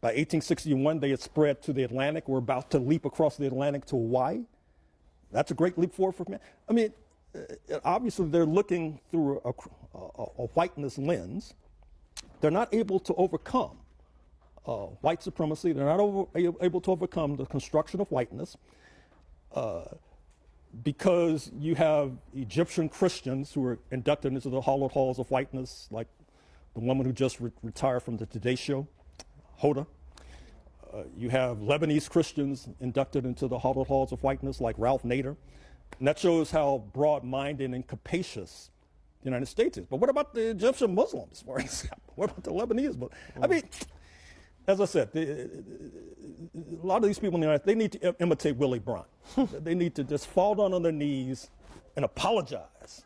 By 1861, they had spread to the Atlantic. We're about to leap across the Atlantic to Hawaii. That's a great leap forward for humanity. I mean, obviously they're looking through a whiteness lens. They're not able to overcome white supremacy. They're not able to overcome the construction of whiteness because you have Egyptian Christians who are inducted into the hallowed halls of whiteness, like the woman who just retired from the Today Show, Hoda. You have Lebanese Christians inducted into the hallowed halls of whiteness, like Ralph Nader. And that shows how broad-minded and capacious the United States is. But what about the Egyptian Muslims, for example? What about the Lebanese Muslims? I mean, as I said, a lot of these people in the United States, they need to imitate Willie Brandt. They need to just fall down on their knees and apologize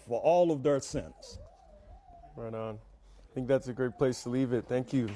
for all of their sins. Right on. I think that's a great place to leave it. Thank you.